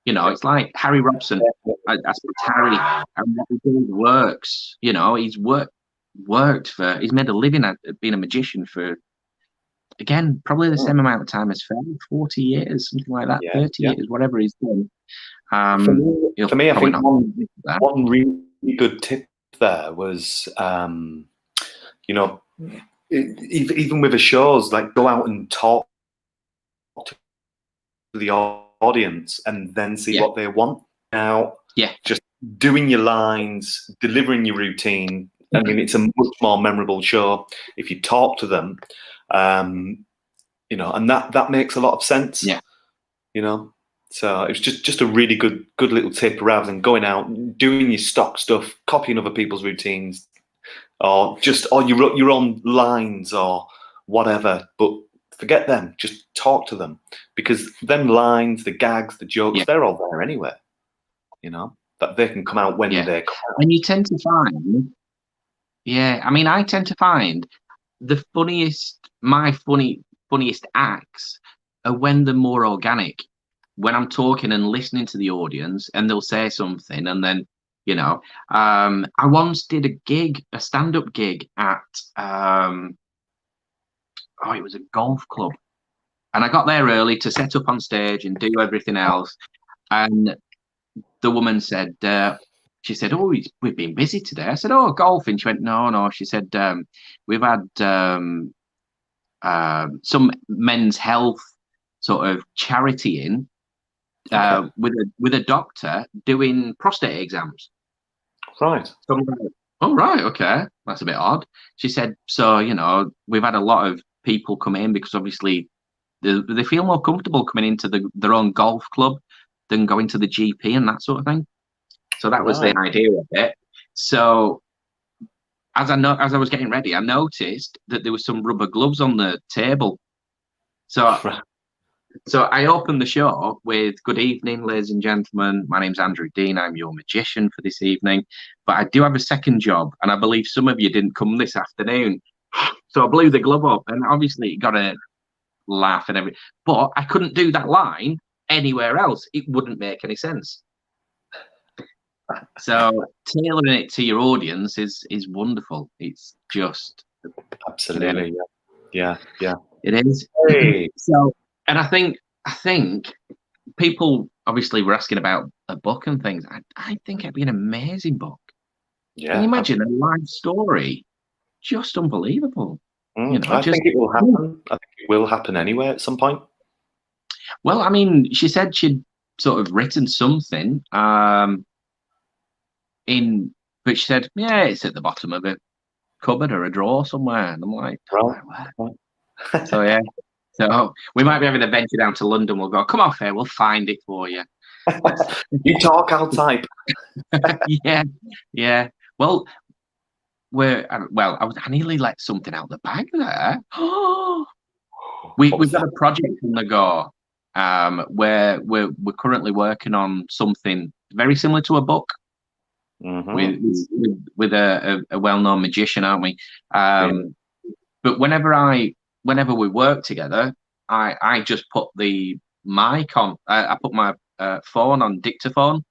S7: It's like Harry Robson. I spoke to Harry, and what he does works. He's worked for. He's made a living at being a magician for, again, probably the same amount of time as Faye, 40 years, something like that, 30 years, whatever he's done.
S8: For me, I think one really good tip there was, even with the shows, like, go out and talk to the audience and then see what they want. Now, just doing your lines, delivering your routine. I mean, it's a much more memorable show if you talk to them, and that makes a lot of sense. So it's just a really good little tip, rather than going out doing your stock stuff, copying other people's routines, or your own lines or whatever. But forget them. Just talk to them, because them lines, the gags, the jokes, they're all there anyway. That they can come out when they come out.
S7: And you tend to find, I tend to find the funniest acts are when they're more organic. When I'm talking and listening to the audience, and they'll say something, and then, I once did a stand-up gig at, it was a golf club, and I got there early to set up on stage and do everything else, and the woman said, she said, "Oh, we've been busy today." I said, "Oh, golfing." She went, "No." She said, "We've had some men's health sort of charity in, with a doctor doing prostate exams."
S8: Right.
S7: So I'm like, oh, right, okay, that's a bit odd. She said, "So we've had a lot of people come in because obviously they feel more comfortable coming into their own golf club than going to the GP and that sort of thing." So that was the idea of it. So as I was getting ready, I noticed that there was some rubber gloves on the table. So I opened the show with, "Good evening, ladies and gentlemen. My name's Andrew Dean. I'm your magician for this evening. But I do have a second job, and I believe some of you didn't come this afternoon." So I blew the glove up, and obviously it got a laugh and everything. But I couldn't do that line anywhere else. It wouldn't make any sense. So tailoring it to your audience is wonderful. It's just
S8: absolutely, yeah.
S7: It is.
S8: Hey.
S7: So, and I think people obviously were asking about a book and things. I think it'd be an amazing book.
S8: Yeah.
S7: Can you imagine a live story? Just unbelievable.
S8: I think it will happen. I think it will happen anyway at some point.
S7: Well, I mean, she said she'd sort of written something, but she said, it's at the bottom of a cupboard or a drawer somewhere. And I'm like, right. So yeah. So we might be having to venture down to London. We'll go, come on, Faye, we'll find it for you.
S8: You talk, I'll type.
S7: yeah. Well, I nearly let something out the bag there. We've got a project on the go, where we're currently working on something very similar to a book. With a well-known magician, aren't we? But whenever we work together, I just put the mic on. I put my phone on dictaphone.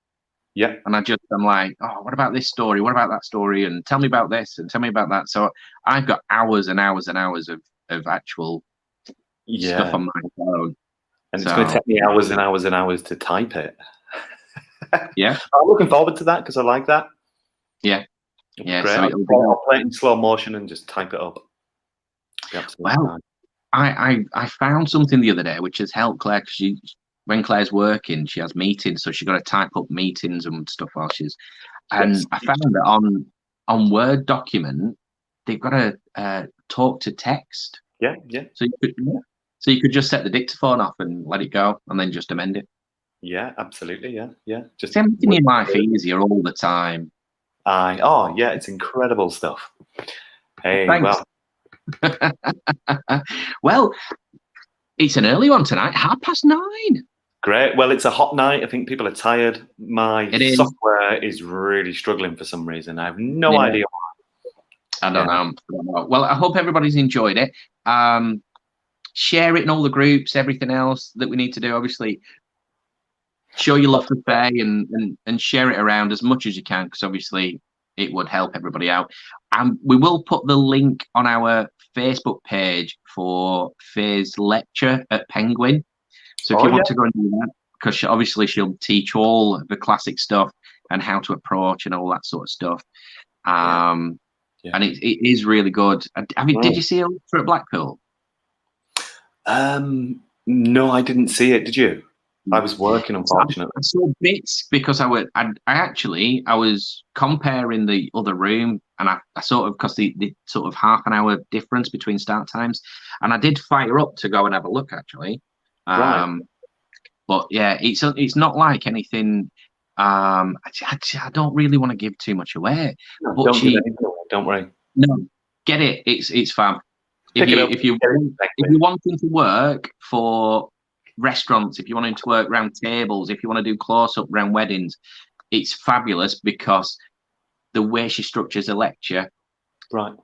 S8: Yeah.
S7: And I'm like, oh, what about this story? What about that story? And tell me about this and tell me about that. So I've got hours and hours and hours of actual stuff on my phone.
S8: And it's going to take me hours and hours and hours to type it.
S7: Yeah.
S8: I'm looking forward to that because I like that.
S7: Yeah.
S8: Yeah. Great. I'll play it in slow motion and just type it up.
S7: Well, I found something the other day which has helped Claire, because when Claire's working, she has meetings, so she's got to type up meetings and stuff while she's. And I found that on Word document, they've got a talk to text.
S8: Yeah.
S7: So you could just set the dictaphone off and let it go, and then just amend it.
S8: Yeah, absolutely. Yeah. Just
S7: making your life easier all the time.
S8: It's incredible stuff. Hey,
S7: thanks. Well, it's an early one tonight, 9:30.
S8: Great. Well, it's a hot night. I think people are tired. My software is really struggling for some reason. I have no idea why.
S7: I don't know. Well, I hope everybody's enjoyed it. Share it in all the groups, everything else that we need to do. Obviously, show your love for Fay and share it around as much as you can, because obviously it would help everybody out. And we will put the link on our Facebook page for Fay's lecture at Penguin. So if you want to go and do that, because obviously she'll teach all the classic stuff and how to approach and all that sort of stuff. And it is really good. Did you see her lecture at Blackpool?
S8: No, I didn't see it. Did you? I was working, unfortunately.
S7: I saw bits because I was comparing the other room, and I sort of, because the sort of half an hour difference between start times, and I did fire up to go and have a look actually.
S8: Right.
S7: But yeah, it's not like anything. I don't really want to give too much away.
S8: No,
S7: but
S8: don't worry.
S7: No, get it. It's fab. If you wanting to work for restaurants, if you wanting to work around tables, if you want to do close up around weddings, it's fabulous because the way she structures a lecture,
S8: right,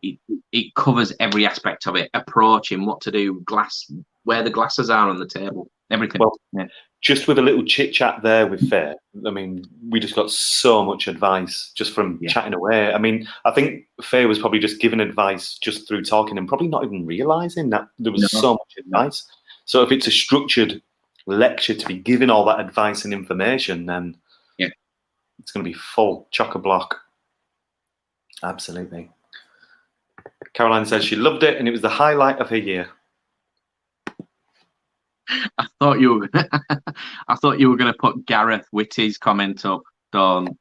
S7: it covers every aspect of it. Approaching, what to do, where the glasses are on the table, everything.
S8: Well, just with a little chit chat there with Fay, I mean, we just got so much advice just from chatting away. I mean, I think Fay was probably just giving advice just through talking and probably not even realizing that there was so much advice. So if it's a structured lecture to be giving all that advice and information, then it's going to be full chock-a-block. Absolutely. Caroline says she loved it and it was the highlight of her year.
S7: I thought you were going to put Gareth Whitty's comment up, Dawn.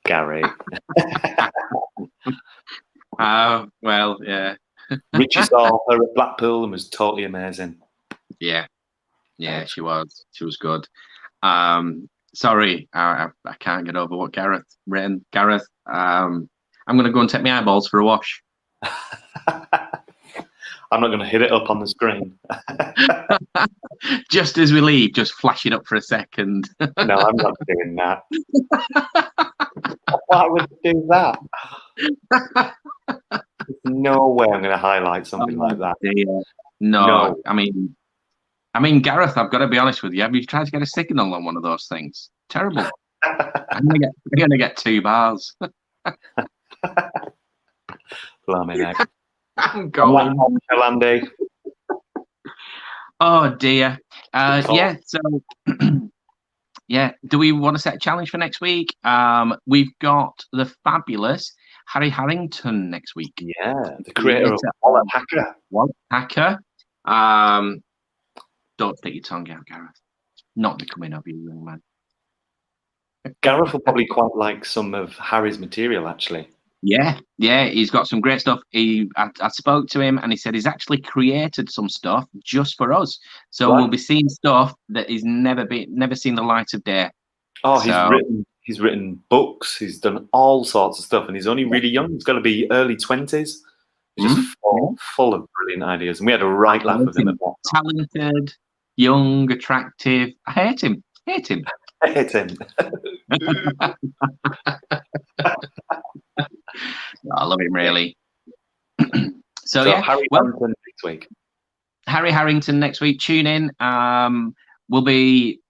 S8: Gary.
S7: Well, yeah.
S8: Richie saw her at Blackpool and was totally amazing.
S7: Yeah, she was. She was good. Sorry, I can't get over what Gareth written. Gareth, I'm going to go and take my eyeballs for a wash.
S8: I'm not going to hit it up on the screen.
S7: Just as we leave, just flash it up for a second.
S8: No, I'm not doing that. Why would you do that? There's no way I'm going to highlight something like that.
S7: No. I mean, Gareth, I've got to be honest with you. Have you tried to get a signal on one of those things? Terrible. I'm going to get 2 bars.
S8: Blimey neck.
S7: I'm going.
S8: Andy.
S7: Oh dear. So do we want to set a challenge for next week? We've got the fabulous Harry Harrington next week.
S8: Yeah, the creator of Wallet Hacker.
S7: Wallet Hacker. Don't stick your tongue out, Gareth. Not becoming of you, young man.
S8: Gareth will probably quite like some of Harry's material, actually.
S7: Yeah, he's got some great stuff. I spoke to him and he said he's actually created some stuff just for us. So
S8: Right.
S7: we'll be seeing stuff that is never seen the light of day.
S8: Oh,
S7: So,
S8: he's written books. He's done all sorts of stuff, and he's only really young. He's got to be early 20s. He's just full of brilliant ideas, and we had a right laugh with him at that.
S7: Talented, young, attractive. I hate him.
S8: I hate him.
S7: I love him really. so yeah,
S8: Harry Harrington next week.
S7: Harry Harrington next week. Tune in. We'll be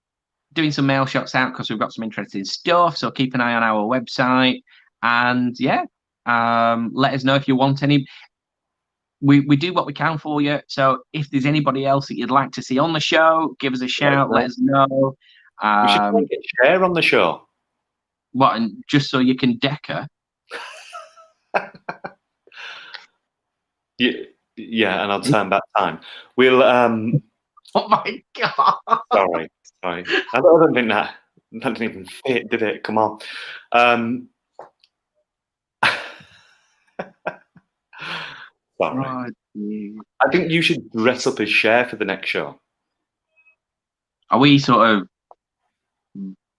S7: doing some mail shots out because we've got some interesting stuff. So keep an eye on our website, and let us know if you want any. We do what we can for you. So if there's anybody else that you'd like to see on the show, give us a shout. Let us know.
S8: We should try and get Cher on the show.
S7: What? And just so you can deck her.
S8: Yeah, and I'll turn back time. We'll.
S7: Oh my god!
S8: Sorry. I don't think that didn't even fit, did it? Come on. Sorry.
S7: Oh,
S8: I think you should dress up as Cher for the next show.
S7: Are we sort of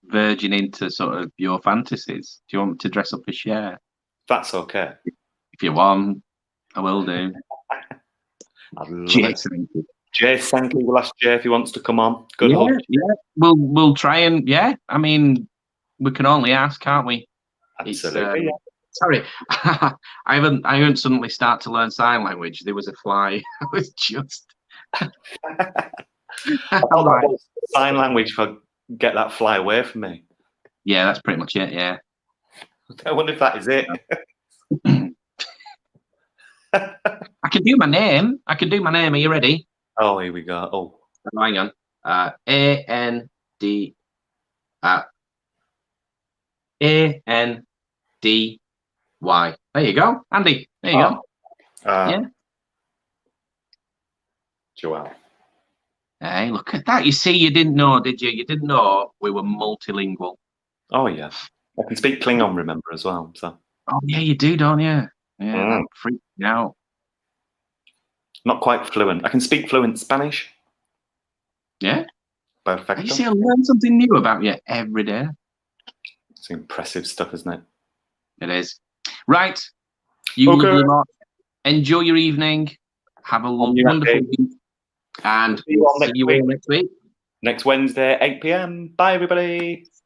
S7: verging into sort of your fantasies? Do you want me to dress up as Cher?
S8: That's okay.
S7: If you want, I will do.
S8: Jason Sankey, we'll ask Jay if he wants to come on. Good luck.
S7: Yeah, we'll try and I mean, we can only ask, can't we?
S8: Absolutely.
S7: Sorry, I haven't suddenly start to learn sign language. There was a fly. I was just.
S8: I thought that was sign language for get that fly away from me.
S7: Yeah, that's pretty much it. Yeah.
S8: I wonder if that is it.
S7: I can do my name. Are you ready?
S8: Oh, here we go. Oh,
S7: hang on. A-N-D. A-N-D-Y. There you go, Andy. There you go. Yeah.
S8: Joelle.
S7: Hey, look at that. You see, you didn't know, did you? You didn't know we were multilingual.
S8: Oh, yeah. I can speak Klingon, remember, as well. So.
S7: Oh, yeah, you do, don't you? Yeah, that freaked me out.
S8: Not quite fluent. I can speak fluent Spanish.
S7: Yeah?
S8: Perfecto.
S7: You see, I learn something new about you every day.
S8: It's impressive stuff, isn't it?
S7: It is. Right. You lovely lot. Enjoy your evening. Have a wonderful week. And see you all next week.
S8: Next Wednesday, 8 p.m. Bye, everybody.